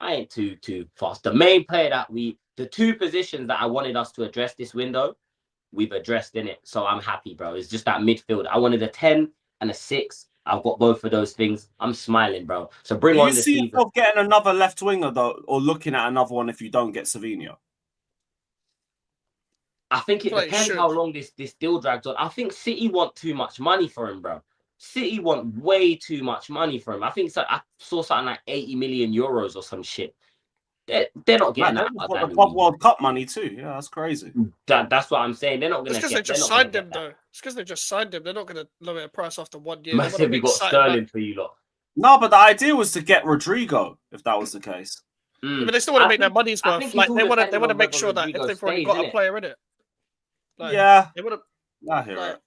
I ain't too fast. The main player the 2 positions that I wanted us to address this window, we've addressed in it. So I'm happy, bro. It's just that midfield. I wanted a 10 and a 6. I've got both of those things. I'm smiling, bro. So bring on the season. You see yourself getting another left winger though, or looking at another one if you don't get Savić? I think it depends how long this deal drags on. I think City want too much money for him, bro. City want way too much money for him. I think I saw something like 80 million euros or some shit. They're not getting that. They've got the Club World Cup money too. Yeah, that's crazy. That's what I'm saying. They're not going to get. It's because they just signed him, though. It's because they just signed him. They're not going to lower the price after 1 year. Massive, we got Sterling for you lot. No, but the idea was to get Rodrigo, if that was the case. Yeah, but they still want to make their money's worth. Like they want to make sure that if they've already got a player in it, like, yeah, they want to. I hear it.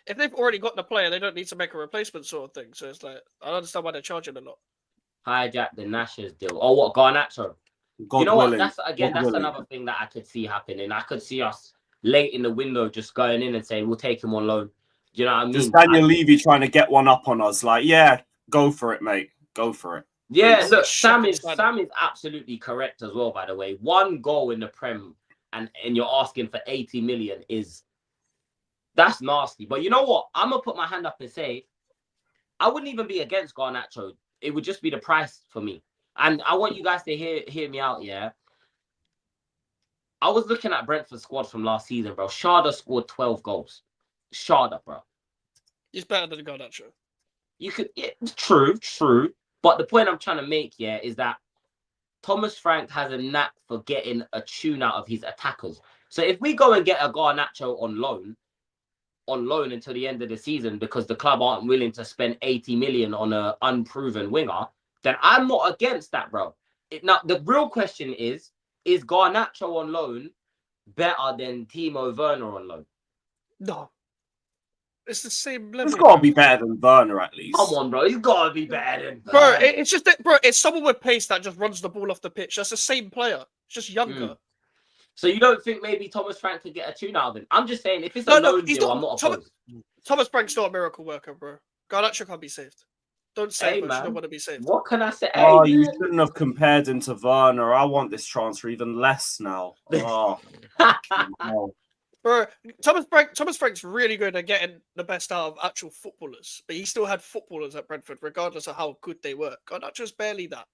If they've already got the player, they don't need to make a replacement sort of thing. So it's like I don't understand why they're charging a lot. Hijack the Nash's deal. Oh, what Garnacho? God you know willing. what? That's another thing that I could see happening. I could see us late in the window just going in and saying we'll take him on loan. You know what I mean? Just Daniel Levy trying to get one up on us. Like, yeah, go for it, mate. Go for it. Yeah, look, Sam is absolutely correct as well. By the way, 1 goal in the Prem and you're asking for 80 million that's nasty. But you know what? I'm gonna put my hand up and say I wouldn't even be against Garnacho. It would just be the price for me. And I want you guys to hear me out, yeah? I was looking at Brentford's squad from last season, bro. Sharda scored 12 goals. Sharda, bro. He's better than Garnacho. True. But the point I'm trying to make, yeah, is that Thomas Frank has a knack for getting a tune out of his attackers. So if we go and get a Garnacho on loan until the end of the season because the club aren't willing to spend 80 million on an unproven winger, then I'm not against that, bro. Now, the real question is Garnacho on loan better than Timo Werner on loan? No. It's the same level. It's got to be better than Werner, at least. Come on, bro. He's got to be better than Werner. Bro, it's just that, bro, it's someone with pace that just runs the ball off the pitch. That's the same player. It's just younger. So you don't think maybe Thomas Frank could get a tune out of him? I'm just saying, if it's a loan deal, I'm not opposed. Thomas Frank's not a miracle worker, bro. Garnacho can't be saved. Don't say much. You don't want to be saved. What can I say? Oh, you shouldn't have compared him to Werner. I want this transfer even less now. Oh, no. Bro, Thomas Frank's really good at getting the best out of actual footballers, but he still had footballers at Brentford, regardless of how good they were. Garnacho's barely that.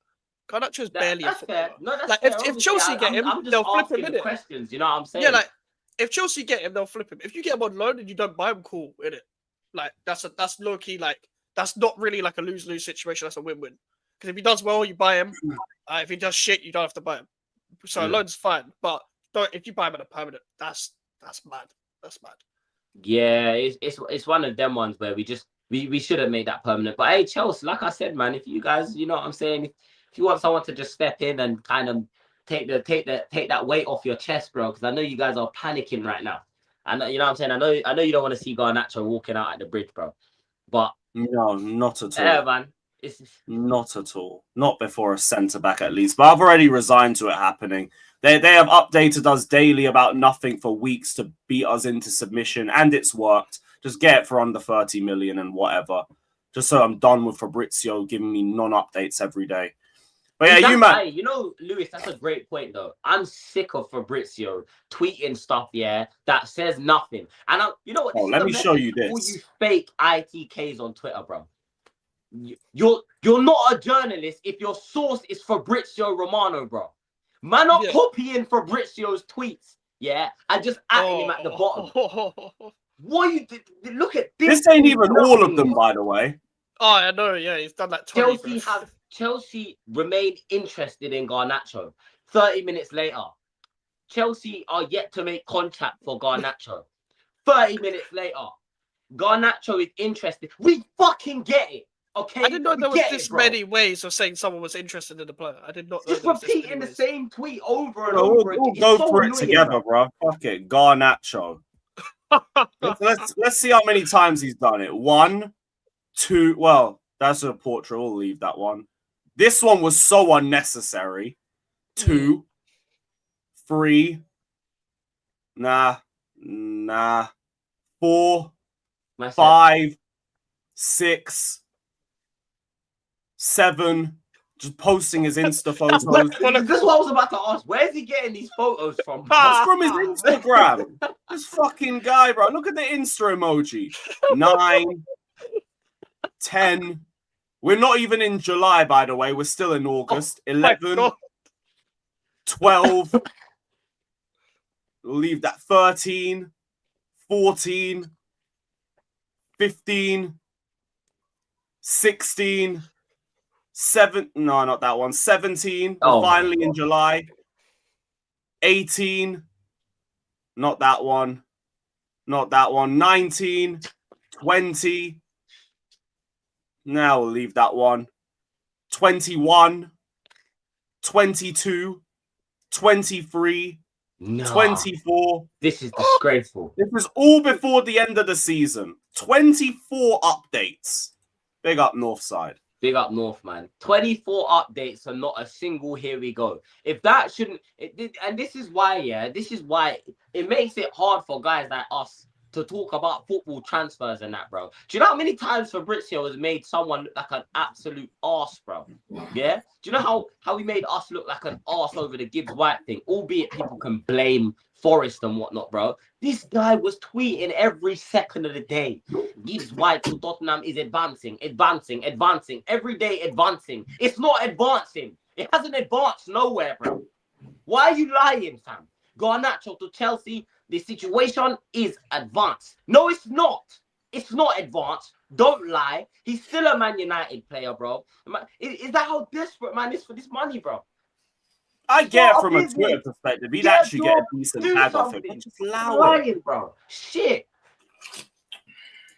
Garnacho's barely a That's fair. footballer. No, that's Like fair. if Obviously, Chelsea get him, I'm just they'll flip him asking in the it. questions. You know what I'm saying? Yeah, like if Chelsea get him, they'll flip him. If you get him on loan and you don't buy him, cool, in it. Like that's low key. Like that's not really like a lose-lose situation. That's a win-win. Because if he does well, you buy him. If he does shit, you don't have to buy him. So loan's fine, but if you buy him at a permanent, that's mad. That's mad. Yeah, it's one of them ones where we should have made that permanent. But hey, Chelsea, like I said, man, if you guys, you know what I'm saying, if you want someone to just step in and kind of take that weight off your chest, bro, because I know you guys are panicking right now. I know, you know what I'm saying. I know you don't want to see Garnacho walking out at the bridge, bro. But No, not at all. yeah, man, it's Not at all. Not before a centre back, at least. But I've already resigned to it happening. They have updated us daily about nothing for weeks to beat us into submission, and it's worked. Just get it for under 30 million and whatever. Just so I'm done with Fabrizio giving me non-updates every day. But yeah, you man. You know, Lewis, that's a great point though. I'm sick of Fabrizio tweeting stuff, yeah, that says nothing. And you know what? Let me show you this. For you fake ITKs on Twitter, bro. You're not a journalist if your source is Fabrizio Romano, bro. Man, not copying Fabrizio's tweets, yeah, and just adding him at the bottom. What you look at this? This ain't even all of them, by the way. Oh, I know. Yeah, he's done that. Chelsea remain interested in Garnacho. 30 minutes later, Chelsea are yet to make contact for Garnacho. 30 minutes later, Garnacho is interested. We fucking get it. Okay, I didn't know there was this many ways of saying someone was interested in the player. I did not know. Just repeating the same tweet over and over over again. We'll go through it together, bro. Fuck it, Garnacho. let's see how many times he's done it. 1, 2. Well, that's a portrait. We'll leave that one. This one was so unnecessary. 2, 3. Nah. 4, 5, 6. 7, just posting his Insta photos. This is what I was about to ask. Where's he getting these photos from? That's from his Instagram. This fucking guy, bro. Look at the Insta emoji. 9, 10. We're not even in July, by the way. We're still in August. 11, 12. We'll leave that. 13, 14, 15, 16. 7, no, not that one. 17, finally in July. 18, not that one. Not that one. 19, 20. Now we'll leave that one. 21, 22, 23, 24. This is disgraceful. This was all before the end of the season. 24 updates. Big up Northside. Big up North, man. 24 updates and not a single here we go. If that shouldn't... and this is why, it makes it hard for guys like us to talk about football transfers and that, bro. Do you know how many times Fabrizio has made someone look like an absolute arse, bro? Yeah? Do you know how he made us look like an arse over the Gibbs White thing? Albeit people can blame Forest and whatnot, bro. This guy was tweeting every second of the day. Gibbs White to Tottenham is advancing. Every day advancing. It's not advancing. It hasn't advanced nowhere, bro. Why are you lying, fam? Garnacho to Chelsea, the situation is advanced. No, it's not. It's not advanced. Don't lie. He's still a Man United player, bro. Is that how desperate man is for this money, bro? I get it from a Twitter perspective. He'd actually get a decent tag off it. Just lying, bro. Shit.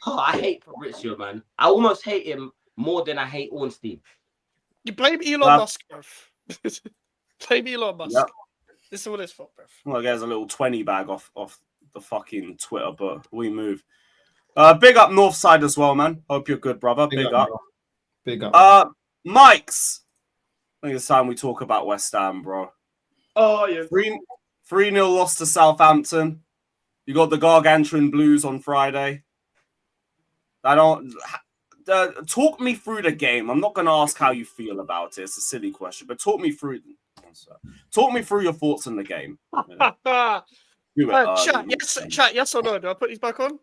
Oh, I hate Fabrizio, man. I almost hate him more than I hate Ornstein. You blame Elon Musk, bro. Blame Elon Musk. Yep. This is what it's for, bro. Well, there's a little 20 bag off the fucking Twitter, but we move. Big up Northside as well, man. Hope you're good, brother. Big up. Bro. Big up. Mikez. I think it's time we talk about West Ham, bro. Oh, yeah. 3-0 loss to Southampton. You got the Gargantuan Blues on Friday. Talk me through the game. I'm not going to ask how you feel about it. It's a silly question, but talk me through your thoughts on the game. Do it Chat, early. yes or no? Do I put these back on?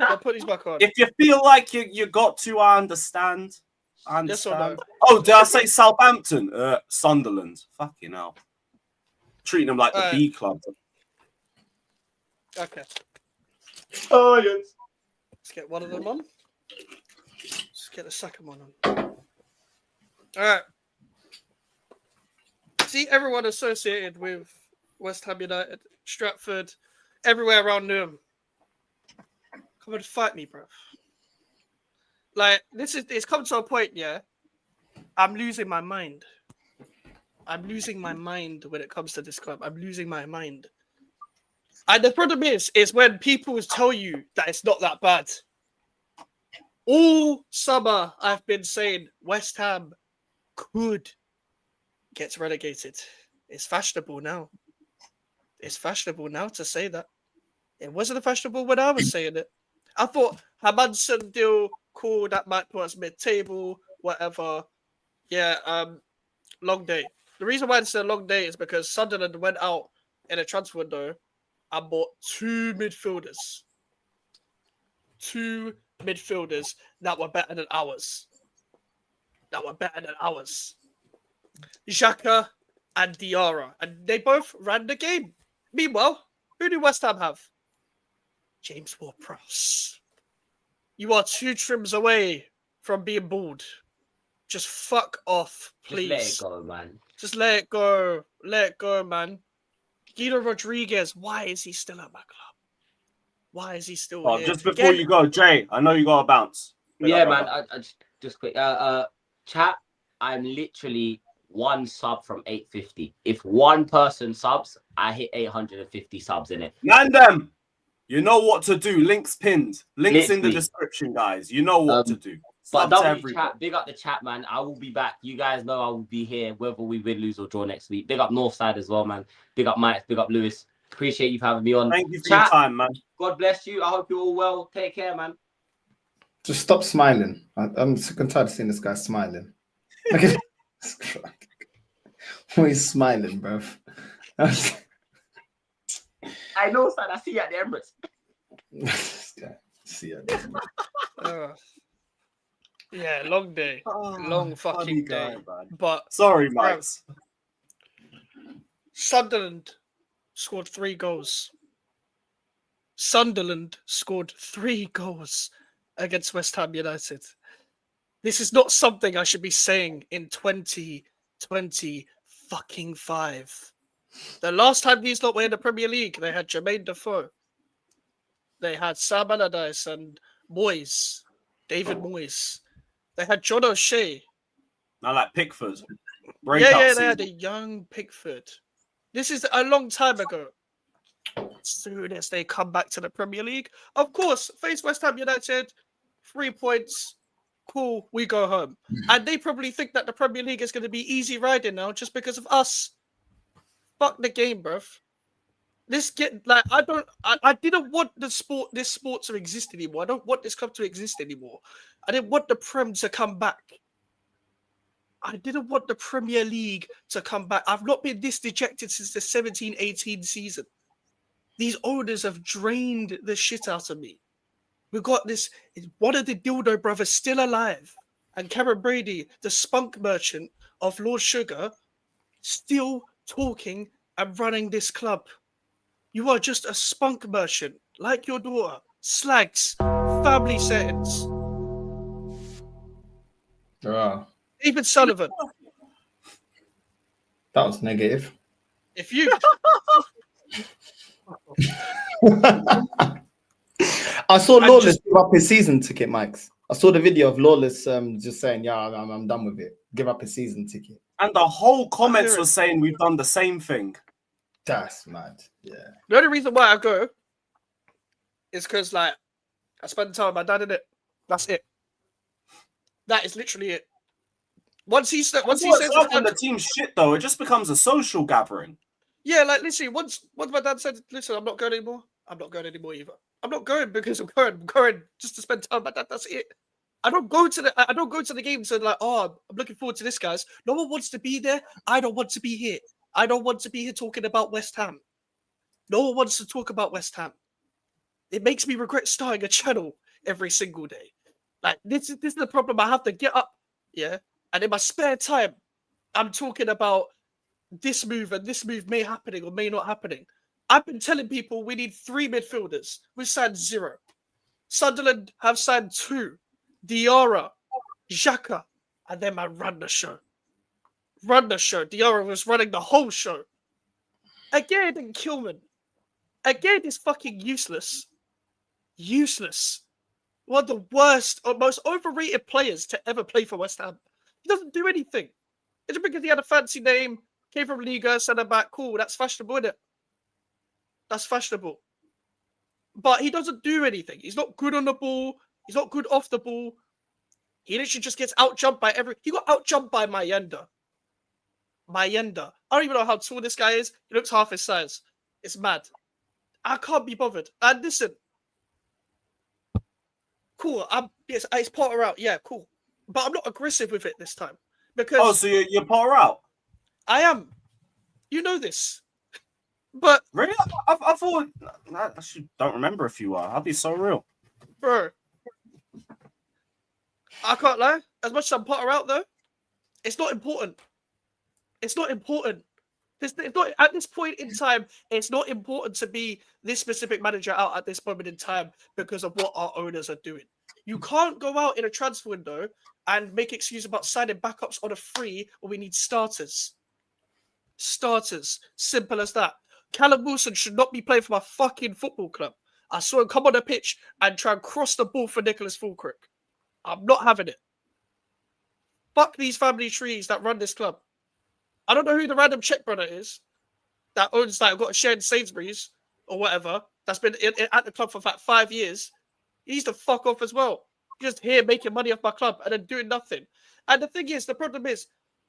I'll put these back on. If you feel like you got to, I understand. I Yes or understand. no? Oh, did I say Southampton? Sunderland. Fucking hell. Treating them like the Alright. B club. Okay. Oh, yes. Let's get one of them on. Let's get the second one on. Alright. See, everyone associated with West Ham United, Stratford, everywhere around Newham. Come and fight me, bro. Like, it's come to a point, yeah. I'm losing my mind. I'm losing my mind when it comes to this club. I'm losing my mind. And the problem is when people tell you that it's not that bad. All summer, I've been saying West Ham could get relegated. It's fashionable now. It's fashionable now to say that. It wasn't fashionable when I was saying it. I thought Hermansen deal, cool, that might put us mid-table, whatever. Yeah, long day. The reason why it's a long day is because Sunderland went out in a transfer window and bought two midfielders. Two midfielders that were better than ours. Xhaka and Diarra. And they both ran the game. Meanwhile, who do West Ham have? James Ward-Prowse. You are 2 trims away from being bald. Just fuck off, please. Just let it go, man. Just let it go. Let it go, man. Guido Rodriguez, why is he still at my club? Why is he still here? Just before you go, Jay, I know you got to bounce. Yeah, man. I just quick. Chat. I'm literally 1 sub from 850. If one person subs, I hit 850 subs in it. Man, them. You know what to do. Links pinned. Links in the Literally. description, guys. You know what to do. But Sub to W chat, big up the chat, man. I will be back. You guys know I will be here, whether we win, lose, or draw next week. Big up Northside as well, man. Big up Mike. Big up Lewis. Appreciate you for having me on. Thank you for chat, your time, man. God bless you. I hope you're all well. Take care, man. Just stop smiling. I'm sick and tired of seeing this guy smiling. Look at this. Why he's smiling, bro? I know, son. I see you at the Emirates. This guy. See ya. Yeah, long day. Long fucking day. But sorry, Mike. Sunderland scored 3 goals. Sunderland scored 3 goals against West Ham United. This is not something I should be saying in 2025. The last time these lot were in the Premier League, they had Jermaine Defoe. They had Sam Allardyce and Moyes, David Moyes. They had John O'Shea. I like Pickford. Yeah, they had a young Pickford. This is a long time ago. As soon as they come back to the Premier League, of course, face West Ham United, 3 points, cool, we go home. And they probably think that the Premier League is going to be easy riding now just because of us. Fuck the game, bruv. I didn't want this sport to exist anymore. I don't want this club to exist anymore. I didn't want the Prem to come back. I didn't want the Premier League to come back. I've not been this dejected since the 17-18 season. These owners have drained the shit out of me. We've got this, one of the dildo brothers still alive. And Cameron Brady, the spunk merchant of Lord Sugar, still talking and running this club. You are just a spunk merchant, like your daughter. Slags, family settings. Oh, David Sullivan. that was negative. If you... I saw Lawless give up his season ticket, Mikes. I saw the video of Lawless just saying, yeah, I'm done with it. Give up his season ticket. And the whole comments were saying we've done the same thing. That's mad. Yeah. The only reason why I go is because, like, I spend time with my dad in it. That's it. That is literally it. Once he says when the team's shit, though, it just becomes a social gathering. Yeah, like literally, once my dad said, "Listen, I'm not going anymore," I'm not going anymore either. I'm not going because I'm going just to spend time with my dad. That's it. I don't go to the games and like, oh, I'm looking forward to this, guys. No one wants to be there. I don't want to be here. I don't want to be here talking about West Ham. No one wants to talk about West Ham. It makes me regret starting a channel every single day. Like, this is the problem. I have to get up, yeah? And in my spare time, I'm talking about this move and this move may happening or may not happening. I've been telling people we need 3 midfielders. We've signed 0. Sunderland have signed 2. Diarra, Xhaka, and then man run the show. Run the show. Diarra was running the whole show. Again, and Kilman. Again, is fucking useless. Useless. One of the worst or most overrated players to ever play for West Ham. He doesn't do anything. It's because he had a fancy name, came from Liga, centre back. Cool, that's fashionable, isn't it? That's fashionable. But he doesn't do anything. He's not good on the ball. He's not good off the ball. He literally just gets out-jumped by He got out-jumped by Mayenda. Mayenda. I don't even know how tall this guy is. He looks half his size. It's mad. I can't be bothered. And listen. Cool. Yes, it's Potter out. Yeah, cool. But I'm not aggressive with it this time. Because Oh, so you're Potter out? I am. You know this. But Really? I thought... I actually don't remember if you are. I'll be so real. bro, I can't lie. As much as I'm Potter out, though, it's not important. It's not important. It's not, at this point in time, it's not important to be this specific manager out at this moment in time because of what our owners are doing. You can't go out in a transfer window and make excuses about signing backups on a free when we need starters. Starters. Simple as that. Callum Wilson should not be playing for my fucking football club. I saw him come on the pitch and try and cross the ball for Nicholas Fulkirk. I'm not having it. Fuck these family trees that run this club. I don't know who the random Czech brother is that owns that, got a share in Sainsbury's or whatever, that's been at the club for like 5 years. He needs to fuck off as well. Just here making money off my club and then doing nothing. And the thing is, the problem is,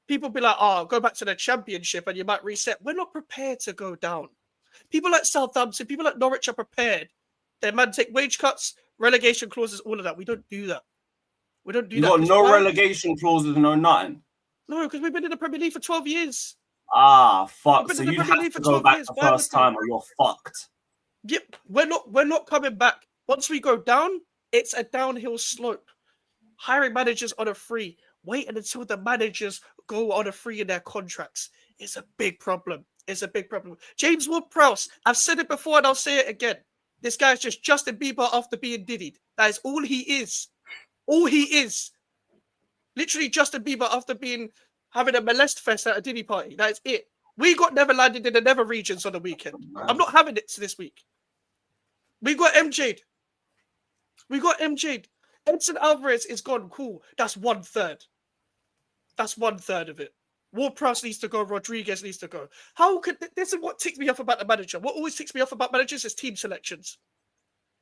people be like, oh, go back to the championship and you might reset. We're not prepared to go down. People like Southampton, people like Norwich are prepared. Their man take wage cuts, relegation clauses, all of that. We don't do that. We don't do You that. got no relegation clauses, no nothing. No, because we've been in the Premier League for 12 years. Ah, fuck. We've So been in you'd the Premier have League to for go 12 back years. the Why first would we? time or you're fucked. Yep, we're not coming back. Once we go down, it's a downhill slope. Hiring managers on a free, waiting until the managers go on a free in their contracts is a big problem. It's a big problem. James Ward-Prowse, I've said it before and I'll say it again. This guy's just Justin Bieber after being diddied. That is all he is. All he is. Literally Justin Bieber after having a molest fest at a Diddy party. That is it. We got never landed in the Nether regions on the weekend. I'm not having it this week. We got MJ'd. We got MJ'd. Edson Alvarez is gone. Cool. That's 1/3. That's 1/3 of it. Ward-Prowse needs to go. Rodriguez needs to go. This is what ticks me off about the manager. What always ticks me off about managers is team selections.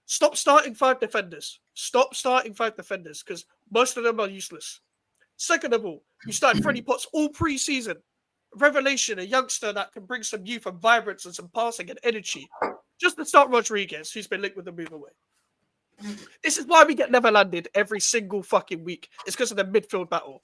Stop starting 5 defenders. Stop starting 5 defenders because most of them are useless. Second of all, you started Freddie Potts all pre-season. Revelation, a youngster that can bring some youth and vibrance and some passing and energy. Just to start Rodriguez, who's been linked with the move away. This is why we get never landed every single fucking week. It's because of the midfield battle.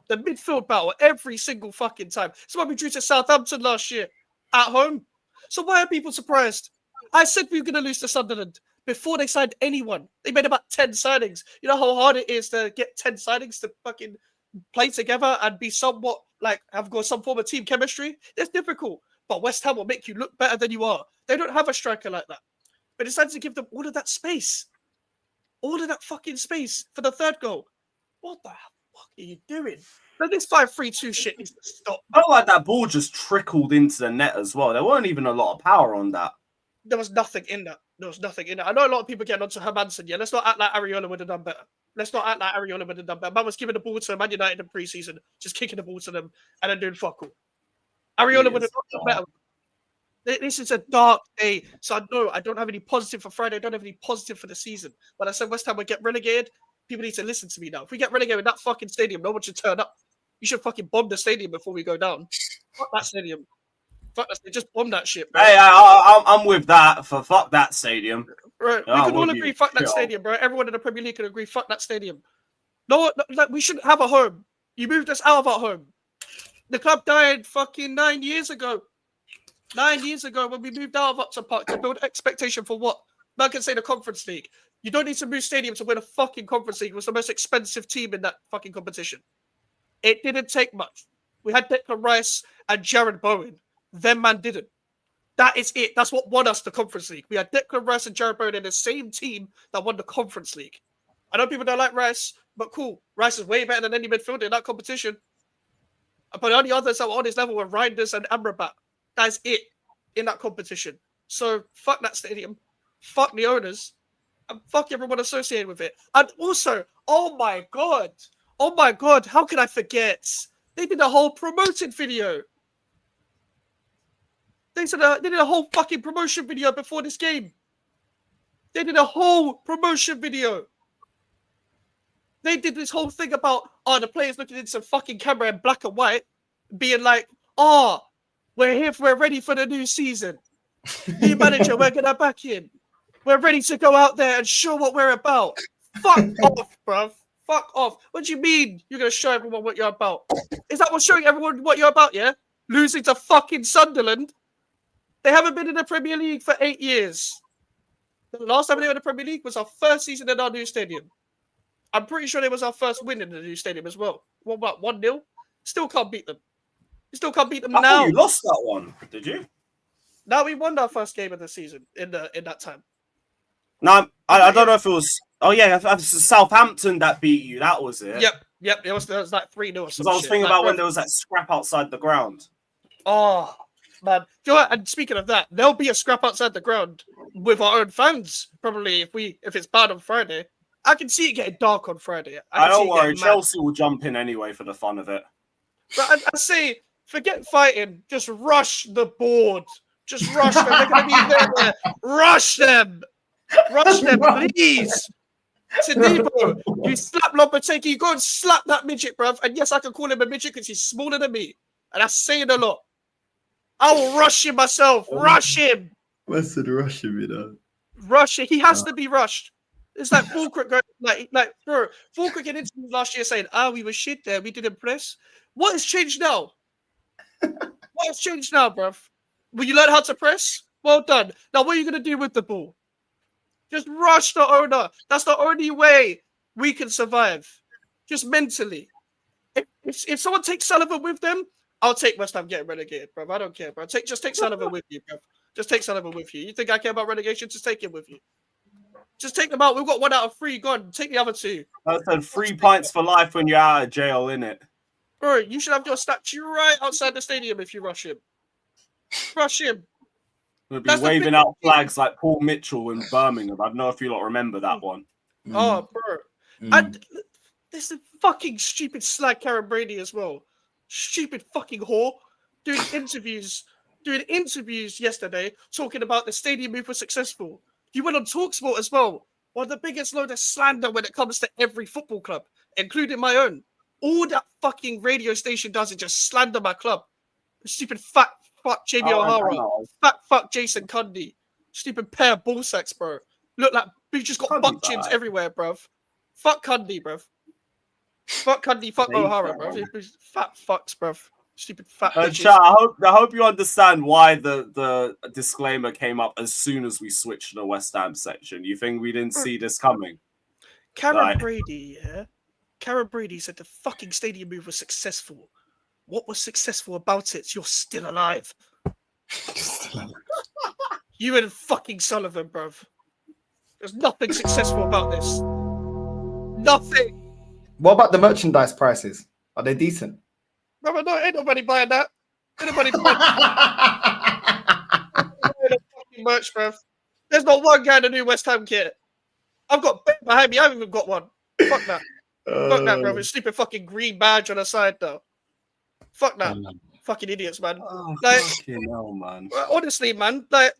The midfield battle every single fucking time. That's why we drew to Southampton last year at home. So why are people surprised? I said we were going to lose to Sunderland before they signed anyone. They made about 10 signings. You know how hard it is to get 10 signings to fucking play together and be somewhat like have got some form of team chemistry? It's difficult. But West Ham will make you look better than you are. They don't have a striker like that. But decided to give them all of that space. All of that fucking space for the third goal. What the fuck are you doing? But this 5-3-2 shit needs to stop. I felt like that ball just trickled into the net as well. There weren't even a lot of power on that. There was nothing in that. There was nothing in that. I know a lot of people getting onto Hermansen. Yeah, let's not act like Areola would have done better. Let's not act like Areola would have done better. Man was giving the ball to Man United in pre-season, just kicking the ball to them and then doing fuck all. Areola would have done better. This is a dark day. So I know I don't have any positive for Friday. I don't have any positive for the season. When I said West Ham would get relegated, people need to listen to me now. If we get relegated in that fucking stadium, no one should turn up. You should fucking bomb the stadium before we go down. Fuck that stadium. Fuck that stadium. Just bomb that shit, bro. Hey, I'm with that. For fuck that stadium. Right. We can all agree, fuck that stadium, bro. Everyone in the Premier League can agree, fuck that stadium. No, like, we shouldn't have a home. You moved us out of our home. The club died fucking 9 years ago. 9 years ago when we moved out of Upton Park to build expectation for what? Man can say the Conference League. You don't need to move stadium to win a fucking Conference League. It was the most expensive team in that fucking competition. It didn't take much. We had Declan Rice and Jared Bowen. Them man didn't. That is it. That's what won us the Conference League. We had Declan Rice and Jared Bowen in the same team that won the Conference League. I know people don't like Rice, but cool. Rice is way better than any midfielder in that competition. But the only others that were on his level were Reinders and Amrabat. That's it in that competition. So fuck that stadium. Fuck the owners. And fuck everyone associated with it. And also, oh my god, how can I forget? They did a whole promoted video. They did a whole fucking promotion video before this game. They did a whole promotion video. They did this whole thing about, the players looking into some fucking camera in black and white, being like, we're ready for the new season. New manager, we're gonna back in. We're ready to go out there and show what we're about. Fuck off, bruv. Fuck off. What do you mean you're going to show everyone what you're about? Is that what's showing everyone what you're about, yeah? Losing to fucking Sunderland? They haven't been in the Premier League for 8 years. The last time they were in the Premier League was our first season in our new stadium. I'm pretty sure it was our first win in the new stadium as well. What about 1-0? Still can't beat them. You still can't beat them I now. thought you lost that one, did you? Now we won our first game of the season in that time. No, I don't know if it was. Oh yeah, it was Southampton that beat you. That was it. Yep. It was like 3-0 or something. I was thinking about when there was that scrap outside the ground. Oh man, you know what? And speaking of that, there'll be a scrap outside the ground with our own fans. Probably if it's bad on Friday, I can see it getting dark on Friday. I don't worry, Chelsea will jump in anyway for the fun of it. But I say, forget fighting. Just rush the board. Just rush them. They're going to be there. Rush them. Rush them, please. Tadibo, you slap Lopetegui. You go and slap that midget, bruv. And yes, I can call him a midget because he's smaller than me. And that's saying a lot. I will rush him myself. Rush him. What's the rush him, you know? Rush him. He has to be rushed. It's like Fulkirk going, like, bro, Fulkirk in interviews last year saying, we were shit there. We didn't press. What has changed now? What has changed now, bruv? Will you learn how to press? Well done. Now, what are you going to do with the ball? Just rush the owner. That's the only way we can survive. Just mentally. If someone takes Sullivan with them, I'll take West Ham getting relegated, bro. I don't care, bro. Just take Sullivan with you, bro. Just take Sullivan with you. You think I care about relegation? Just take him with you. Just take them out. We've got 1 out of 3. Go on, take the other 2. I said 3 pints for life when you're out of jail, innit? Bro, you should have your statue right outside the stadium if you rush him. Rush him. We'll be waving out flags like Paul Mitchell in Birmingham. I don't know if you lot remember that one. Oh, bro. And this is fucking stupid slag Karen Brady as well. Stupid fucking whore. Doing interviews yesterday talking about the stadium move was successful. You went on TalkSport as well. One of the biggest load of slander when it comes to every football club, including my own. All that fucking radio station does is just slander my club. Stupid fat fuck Jamie O'Hara. Fat fuck Jason Cundy. Stupid pair of ball sacks, bro. Look like we just got buck chins everywhere, bruv. Fuck Cundy, bruv. Fuck Cundy, fuck O'Hara, bruv. Fat fucks, bruv. Stupid fat bitches. Chat, I hope you understand why the disclaimer came up as soon as we switched to the West Ham section. You think we didn't see this coming? Karen Brady, yeah? Karen Brady said the fucking stadium move was successful. What was successful about it? You're still alive. You and fucking Sullivan, bruv. There's nothing successful about this. Nothing. What about the merchandise prices? Are they decent? Brother, no, ain't nobody buying that. Ain't nobody buying fucking merch, bruv. There's not one guy in the new West Ham kit. I've got Ben behind me. I haven't even got one. Fuck that. Fuck that, bruv. It's stupid fucking green badge on the side, though. Fuck that. Fucking idiots, man. Oh, like, fucking hell, man. Honestly, man, like,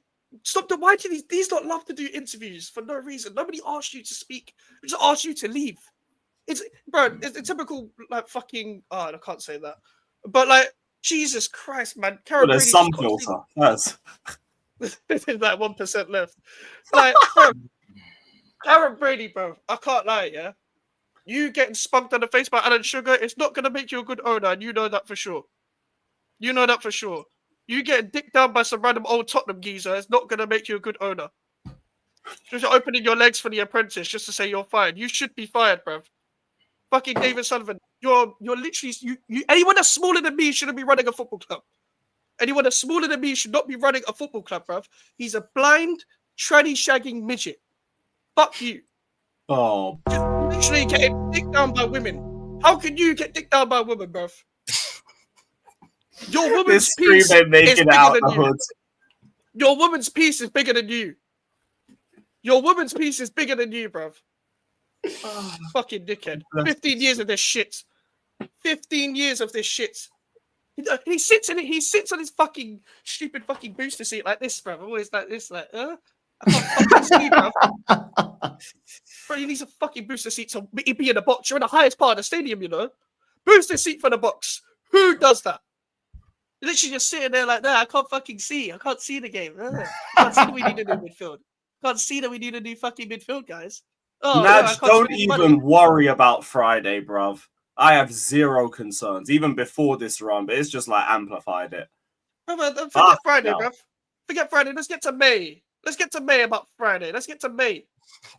stop the. Why do these not love to do interviews for no reason? Nobody asked you to speak. We just asked you to leave. It's a typical like fucking. Oh, I can't say that. But like, Jesus Christ, man. Karen There's some filter. Yes. There's like 1% left. Like, bro, Karen Brady, bro. I can't lie, yeah. You getting spunked on the face by Alan Sugar, it's not gonna make you a good owner, and you know that for sure. You know that for sure. You get dicked down by some random old Tottenham geezer is not going to make you a good owner. Just opening your legs for the apprentice just to say you're fired. You should be fired, bruv. Fucking David Sullivan. You're literally... anyone that's smaller than me shouldn't be running a football club. Anyone that's smaller than me should not be running a football club, bruv. He's a blind, tranny-shagging midget. Fuck you. Oh, Just literally getting dicked down by women. How can you get dicked down by women, bruv? Your woman's this stream piece ain't is making bigger it out than the you. hood. Your woman's piece is bigger than you. Your woman's piece is bigger than you, bruv. Oh, fucking dickhead. 15 years of this shit. 15 years of this shit. He sits in it. He sits on his fucking stupid fucking booster seat like this, bruv. Always like this, like, I can't fucking see, bruv. Bro, he needs a fucking booster seat to be in the box. You're in the highest part of the stadium, you know. Booster seat for the box. Who does that? You're literally just sitting there like that. I can't fucking see. I can't see the game. I can't see that we need a new midfield. Can't see that we need a new fucking midfield, guys. Oh, no, I Naj, can't don't spend any even money. worry about Friday, bruv. I have zero concerns, even before this run, but it's just like amplified it. Brother, forget Fuck Friday, no. bruv. Forget Friday. Let's get to May. Let's get to May about Friday. Let's get to May.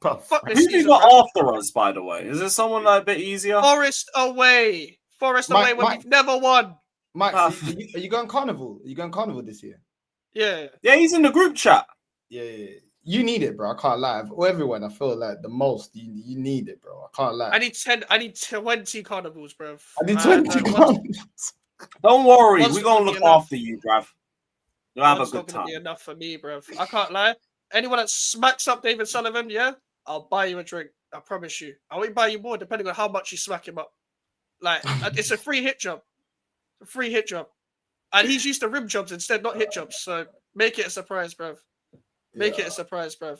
Fuck this Who you season, got bruv. after us, by the way? Is there someone a bit easier? Forest away. Forest away when we've never won. Mike, are you going carnival? Are you going carnival this year? Yeah. Yeah, he's in the group chat. Yeah. You need it, bro. I can't lie. Of everyone, I feel like the most. You need it, bro. I can't lie. I need 20 carnivals, bruv. I need 20 carnivals. Don't worry, One's we're not gonna gonna look be enough. after you, bruv. You'll have a That's good not going to be time. enough for me, bruv. I can't lie. Anyone that smacks up David Sullivan, yeah, I'll buy you a drink. I promise you. I will buy you more depending on how much you smack him up. Like, it's a free hit job. A free hit job. And he's used to rim jobs instead, not hit jobs. So make it a surprise, bruv. Make it a surprise, bruv.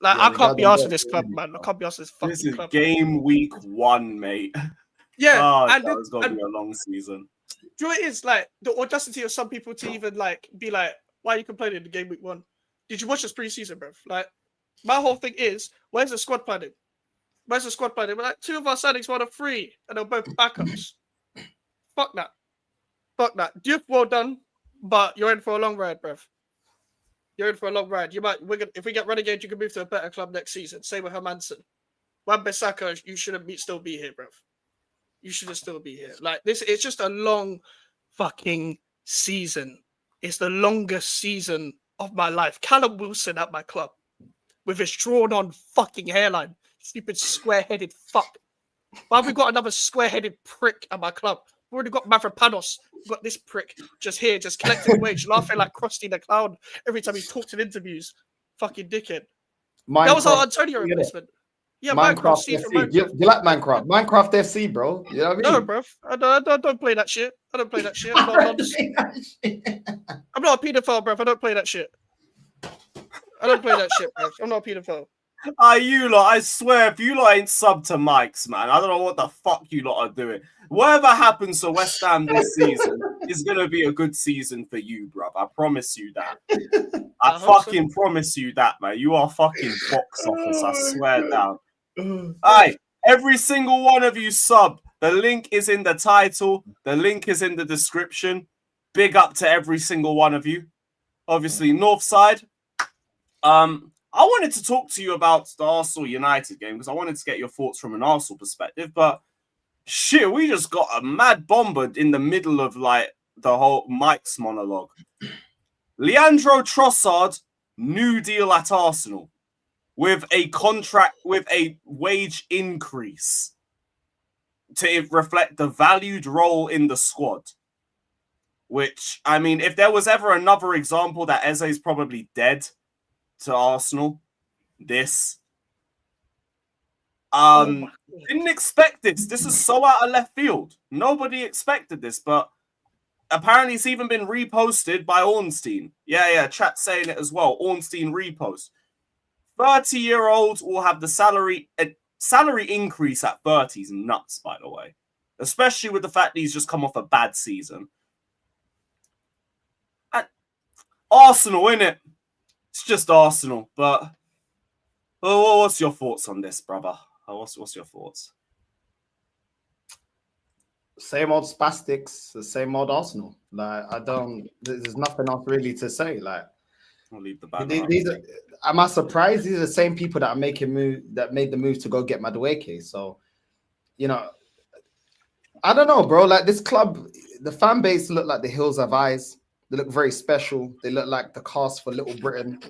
Like, Yeah, I can't be asked for regarding this that, club, really. man. I can't be asked for this fucking This is club. game week 1, mate. Yeah, Oh, and that was gonna be a long season. do you know what it is? Like, the audacity of some people to even, like, be like, why are you complaining in the game week 1? Did you watch this preseason, bruv? Like, my whole thing is, where's the squad planning? Where's the squad planning? We're like, 2 of our signings were free, and they're both backups. Fuck that. Fuck that. Duke, well done, but you're in for a long ride, bruv. You're in for a long ride. If we get relegated, you can move to a better club next season. Same with Hermansen. Wan-Bissaka, you shouldn't still be here, bruv. You should still be here. Like, this, it's just a long fucking season. It's the longest season of my life. Callum Wilson at my club with his drawn-on fucking hairline. Stupid square-headed fuck. Why have we got another square-headed prick at my club? We've already got Mavropanos. We've got this prick just here, just collecting wage, laughing like Krusty the Clown every time he talks in interviews. Fucking dickhead. That was our Antonio replacement. Yeah, Minecraft. See from FC. Minecraft. You like Minecraft? Minecraft FC, bro. You know what I mean? No, bruv. I don't play that shit. I don't play that shit. I'm not a pedophile, bruv. I don't play that shit. I don't play that shit, bruv. I'm not a pedophile. You lot, I swear, if you lot ain't sub to Mike's, man, I don't know what the fuck you lot are doing. Whatever happens to West Ham this season is going to be a good season for you, bruv. I promise you that. I fucking promise you that, man. You are fucking box office, I swear down. Alright, every single one of you sub. The link is in the title. The link is in the description. Big up to every single one of you. Obviously, Northside. I wanted to talk to you about the Arsenal United game because I wanted to get your thoughts from an Arsenal perspective, but shit, we just got a mad bomber in the middle of like the whole Mike's monologue. Leandro Trossard, new deal at Arsenal with a contract, with a wage increase to reflect the valued role in the squad. Which, I mean, if there was ever another example that Eze is probably dead to Arsenal, this. Didn't expect this. This is so out of left field. Nobody expected this, but apparently it's even been reposted by Ornstein. Yeah, chat saying it as well. Ornstein repost. 30-year-olds will have the salary increase at 30 is nuts, by the way. Especially with the fact that he's just come off a bad season. And Arsenal, innit? It's just Arsenal, but what's your thoughts on this, brother? What's your thoughts? same old spastics, the same old Arsenal. Like I don't. There's nothing else really to say. Like I'll leave the banner. these are, am I surprised? These are the same people that are making move that made the move to go get Madueke. So, you know, I don't know, bro. Like this club, the fan base look like the Hills Have Eyes. They look very special. They look like the cast for Little Britain.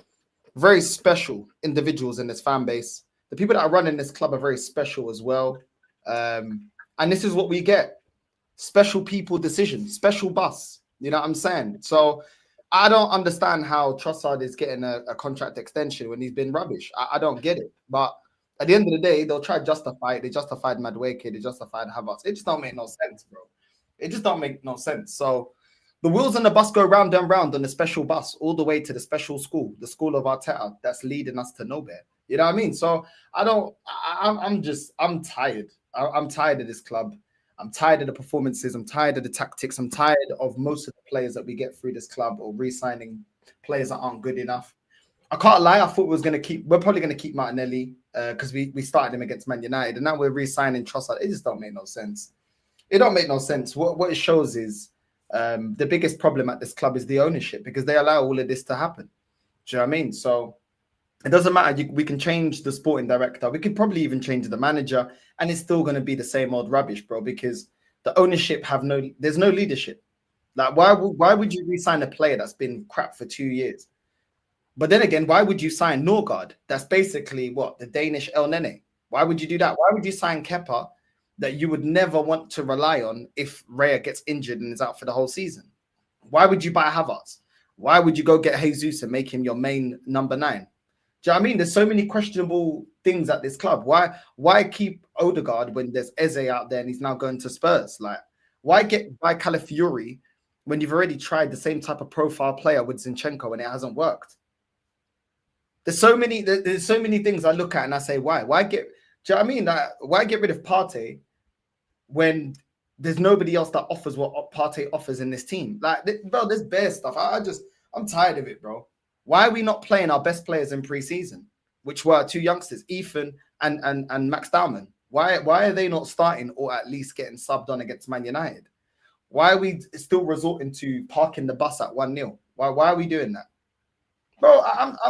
Very special individuals in this fan base. The people that are running this club are very special as well. And this is what we get. Special people decisions, special bus. You know what I'm saying? So I don't understand how Trossard is getting a contract extension when he's been rubbish. I don't get it. But at the end of the day, they'll try to justify it. They justified Madueke. They justified Havertz. It just don't make no sense, bro. It just don't make no sense. So the wheels on the bus go round and round on the special bus all the way to the special school, the school of Arteta that's leading us to nowhere. You know what I mean? So I'm tired. I'm tired of this club. I'm tired of the performances. I'm tired of the tactics. I'm tired of most of the players that we get through this club or re-signing players that aren't good enough. I can't lie. I thought we're probably going to keep Martinelli because we started him against Man United and now we're re-signing Trossard. It just don't make no sense. It don't make no sense. What it shows is the biggest problem at this club is the ownership because they allow all of this to happen. Do you know what I mean? So it doesn't matter. We can change the sporting director. We could probably even change the manager and it's still going to be the same old rubbish, bro, because the ownership there's no leadership. Like, why would you re-sign a player that's been crap for 2 years? But then again, why would you sign Norgard? That's basically what? The Danish El Nene. Why would you do that? Why would you sign Kepa that you would never want to rely on if Raya gets injured and is out for the whole season? Why would you buy Havertz? Why would you go get Jesus and make him your main number 9? Do you know what I mean? There's so many questionable things at this club. Why keep Odegaard when there's Eze out there and he's now going to Spurs? Like, why buy Calafiori when you've already tried the same type of profile player with Zinchenko and it hasn't worked? There's so many things I look at and I say, why? Do you know what I mean? Like, why get rid of Partey when there's nobody else that offers what Partey offers in this team? Like, bro, there's bare stuff. I'm tired of it, bro. Why are we not playing our best players in pre-season, which were 2 youngsters, Ethan and Max Dowman? Why are they not starting or at least getting subbed on against Man United? Why are we still resorting to parking the bus at 1-0? Why are we doing that? Bro, I'm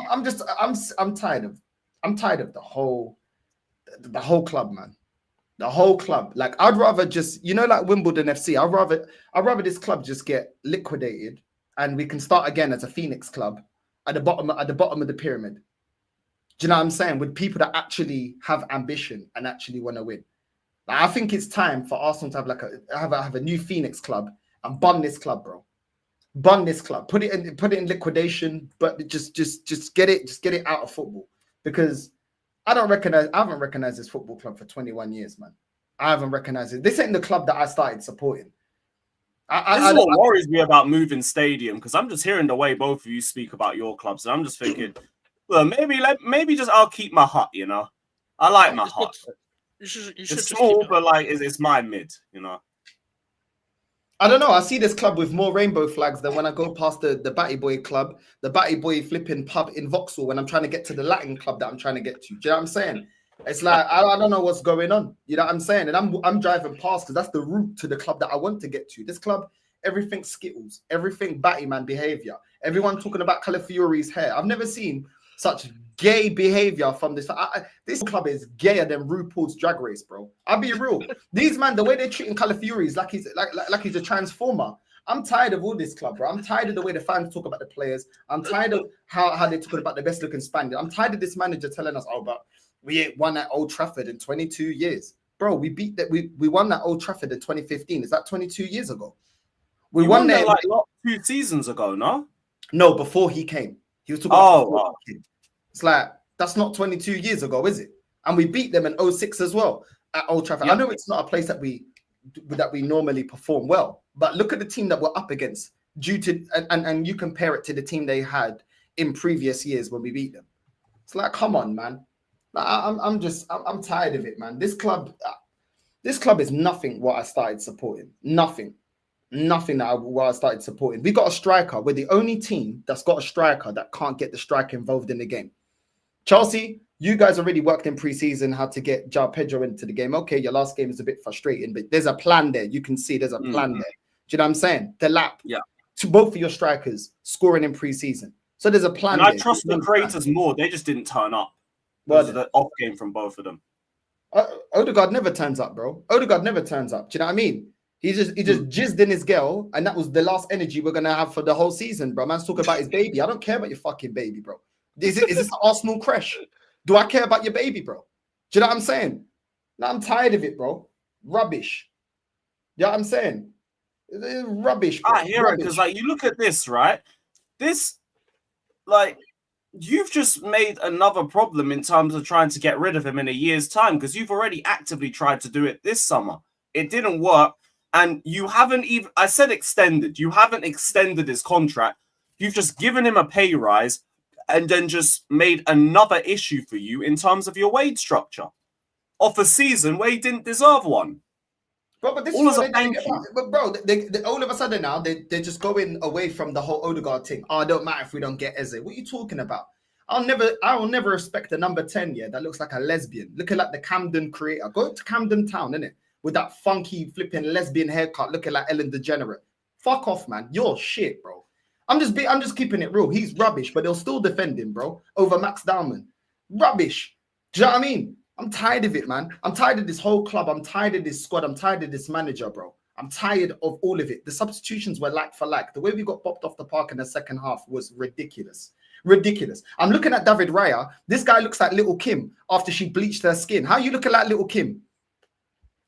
tired of the whole club, man. The whole club. Like, I'd rather just, like Wimbledon FC, I'd rather this club just get liquidated and we can start again as a Phoenix club at the bottom of the pyramid. Do you know what I'm saying? With people that actually have ambition and actually want to win. Like, I think it's time for Arsenal to have a new Phoenix club and bun this club, bro. Bun this club. Put it in liquidation, but just get it out of football. Because I haven't recognized this football club for 21 years, man. I haven't recognized it. This ain't the club that I started supporting. This is what worries me about moving stadium, because I'm just hearing the way both of you speak about your clubs, and I'm just thinking, well, maybe just I'll keep my hut. I like my hut. You should It's just small, keep but like it's my mid. I don't know. I see this club with more rainbow flags than when I go past the Batty Boy club, the Batty Boy flipping pub in Vauxhall when I'm trying to get to the Latin club that I'm trying to get to. Do you know what I'm saying? It's like, I don't know what's going on. You know what I'm saying? And I'm driving past because that's the route to the club that I want to get to. This club, everything Skittles, everything Batty man behavior. Everyone talking about Calafiori's hair. I've never seen such gay behavior from this. This club is gayer than RuPaul's Drag Race, bro. I'll be real. These man, the way they're treating Calafiori is like he's a transformer. I'm tired of all this club, bro. I'm tired of the way the fans talk about the players. I'm tired of how they talk about the best looking Spaniard. I'm tired of this manager telling us, oh, but we ain't won at Old Trafford in 22 years. Bro, we won at Old Trafford in 2015. Is that 22 years ago? We won there like 2 seasons ago, no? No, before he came. He was talking about it's like, that's not 22 years ago, is it? And we beat them in 06 as well at Old Trafford. Yeah. I know it's not a place that we normally perform well, but look at the team that we're up against and you compare it to the team they had in previous years when we beat them. It's like, come on, man. I'm tired of it, man. This club is nothing what I started supporting. Nothing what I started supporting. We got a striker. We're the only team that's got a striker that can't get the striker involved in the game. Chelsea, You guys already worked in preseason how to get João Pedro into the game. Okay, your last game is a bit frustrating, but there's a plan there. You can see there's a plan there. Do you know what I'm saying? The lap to both of your strikers scoring in preseason. So there's a plan And there. I trust the creators more. They just didn't turn up. Well, Because of the off game from both of them. Odegaard never turns up, bro. Odegaard never turns up. Do you know what I mean? He just jizzed in his girl, and that was the last energy we're gonna have for the whole season, bro. Man's talking about his baby. I don't care about your fucking baby, bro. Is this an Arsenal crash? Do I care about your baby, bro? Do you know what I'm saying? No, I'm tired of it, bro. Rubbish. You know what I'm saying? It's rubbish, bro. I hear it because, like, you look at this, right? This, like, you've just made another problem in terms of trying to get rid of him in a year's time because you've already actively tried to do it this summer. It didn't work. And you haven't even, I said extended. You haven't extended his contract. You've just given him a pay rise and then just made another issue for you in terms of your wage structure off a season where he didn't deserve one. Bro, but this All is as what a they thank get you. about. But bro, they all of a sudden now they're just going away from the whole Odegaard thing. Oh, it don't matter if we don't get Eze. What are you talking about? I will never respect the number 10, yeah, that looks like a lesbian. Looking like the Camden creator. Go to Camden Town, innit? With that funky flipping lesbian haircut, looking like Ellen DeGenerate. Fuck off, man. You're shit, bro. I'm just keeping it real. He's rubbish, but they'll still defend him, bro, over Max Dowman. Rubbish. Do you know what I mean? I'm tired of it, man. I'm tired of this whole club. I'm tired of this squad. I'm tired of this manager, bro. I'm tired of all of it. The substitutions were like for like. The way we got popped off the park in the second half was ridiculous. Ridiculous. I'm looking at David Raya. This guy looks like Little Kim after she bleached her skin. How are you looking like Little Kim?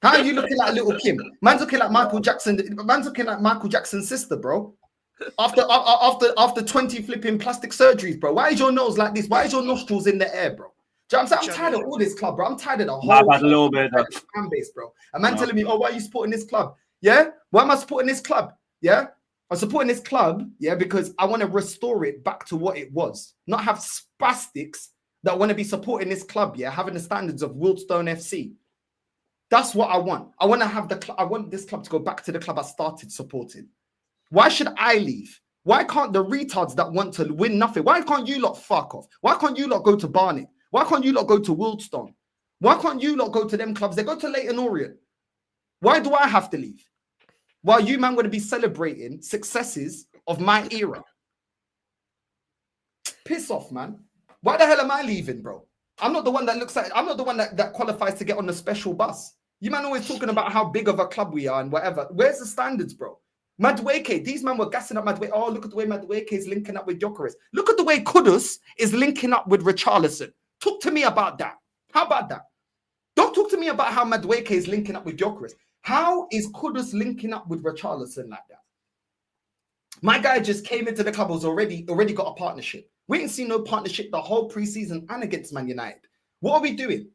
How are you looking like Little Kim? Man's looking like Michael Jackson. Man's looking like Michael Jackson's sister, bro. After 20 flipping plastic surgeries, bro. Why is your nose like this? Why is your nostrils in the air, bro? Do you know what I'm saying? I'm tired of all this club, bro. I'm tired of the whole I've had a little bit of fan base, bro. A man telling me, oh, why are you supporting this club? Yeah? Why am I supporting this club? Yeah? I'm supporting this club, yeah, because I want to restore it back to what it was. Not have spastics that want to be supporting this club, yeah, having the standards of Wildstone FC. That's what I want. I want to have I want this club to go back to the club I started supporting. Why should I leave? Why can't the retards that want to win nothing? Why can't you lot fuck off? Why can't you lot go to Barnet? Why can't you lot go to Wildstone? Why can't you lot go to them clubs? They go to Leyton Orient. Why do I have to leave? While you man going to be celebrating successes of my era. Piss off, man. Why the hell am I leaving, bro? I'm not the one that looks like, I'm not the one that qualifies to get on the special bus. You man always talking about how big of a club we are and whatever. Where's the standards, bro? Madueke, these men were gassing up Madueke. Oh, look at the way Madueke is linking up with Gyökeres. Look at the way Kudus is linking up with Richarlison. Talk to me about that. How about that? Don't talk to me about how Madueke is linking up with Gyökeres. How is Kudus linking up with Richarlison like that? My guy just came into the club, was already got a partnership. We ain't seen no partnership the whole preseason and against Man United. What are we doing?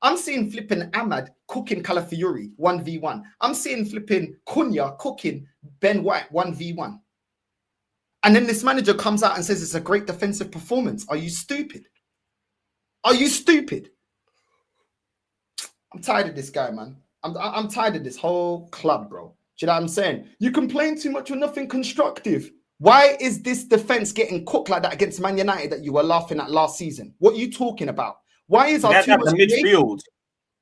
I'm seeing flipping Ahmad cooking Calafiori 1v1. I'm seeing flipping Cunha cooking Ben White 1v1. And then this manager comes out and says it's a great defensive performance. Are you stupid? Are you stupid? I'm tired of this guy, man. I'm tired of this whole club, bro. Do you know what I'm saying? You complain too much or nothing constructive. Why is this defense getting cooked like that against Man United that you were laughing at last season? What are you talking about? Why is our two most midfield?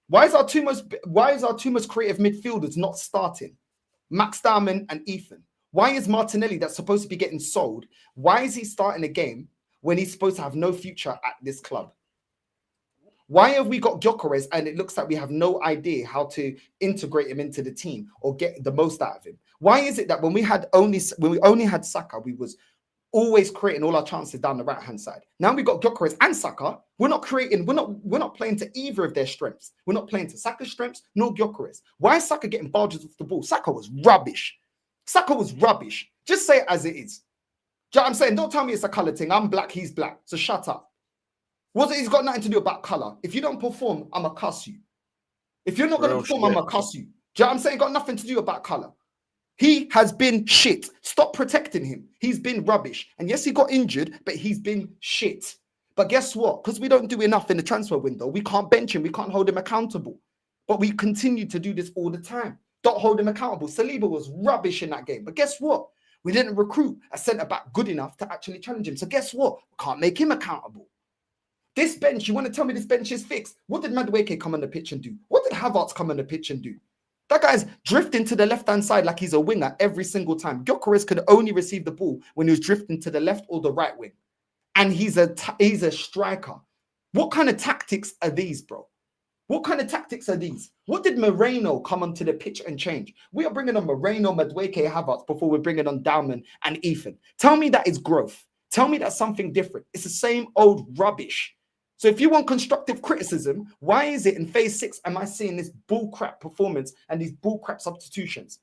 Why is our two most creative midfielders not starting? Max Dowman and Ethan. Why is Martinelli, that's supposed to be getting sold, why is he starting a game when he's supposed to have no future at this club? Why have we got Gyökeres and it looks like we have no idea how to integrate him into the team or get the most out of him? Why is it that when we only had Saka, we was always creating all our chances down the right-hand side? Now we got Gyökeres and Saka. We're not playing to either of their strengths. We're not playing to Saka's strengths nor Gyökeres. Why is Saka getting barges off the ball? Saka was rubbish. Saka was rubbish. Just say it as it is. Do you know what I'm saying? Don't tell me it's a colour thing. I'm black, he's black. So shut up. He's got nothing to do about colour. If you don't perform, I'm going to cuss you. If you're not going to perform, I'm going to cuss you. Do you know what I'm saying? Got nothing to do about colour. He has been shit. Stop protecting him. He's been rubbish. And yes, he got injured, but he's been shit. But guess what? Because we don't do enough in the transfer window, we can't bench him. We can't hold him accountable. But we continue to do this all the time. Don't hold him accountable. Saliba was rubbish in that game. But guess what? We didn't recruit a centre-back good enough to actually challenge him. So guess what? We can't make him accountable. This bench, you want to tell me this bench is fixed? What did Madueke come on the pitch and do? What did Havertz come on the pitch and do? That guy's drifting to the left-hand side like he's a winger every single time. Gyökeres could only receive the ball when he was drifting to the left or the right wing. And he's a striker. What kind of tactics are these, bro? What kind of tactics are these? What did Moreno come onto the pitch and change? We are bringing on Moreno, Madueke, Havertz before we're bringing on Dalman and Ethan. Tell me that is growth. Tell me that's something different. It's the same old rubbish. So if you want constructive criticism, why is it in phase 6 am I seeing this bullcrap performance and these bullcrap substitutions?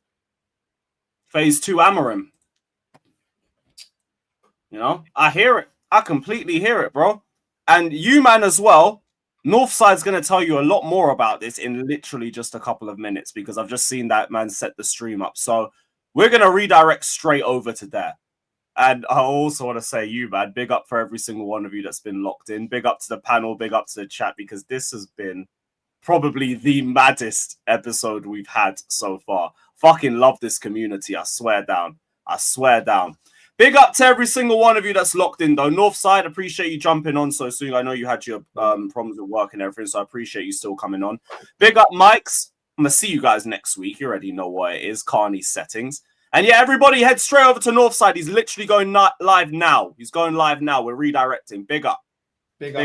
Phase 2 Amorim. You know, I hear it. I completely hear it, bro. And you, man, as well. Northside's going to tell you a lot more about this in literally just a couple of minutes because I've just seen that man set the stream up. So we're going to redirect straight over to there. And I also want to say, you, man, big up for every single one of you that's been locked in. Big up to the panel, big up to the chat, because this has been probably the maddest episode we've had so far. Fucking love this community, I swear down. I swear down. Big up to every single one of you that's locked in, though. Northside, appreciate you jumping on so soon. I know you had your problems with work and everything, so I appreciate you still coming on. Big up, Mikez. I'm going to see you guys next week. You already know what it is, Carney's settings. And yeah, everybody head straight over to Northside. He's literally going live now. He's going live now. We're redirecting. Big up. Big up.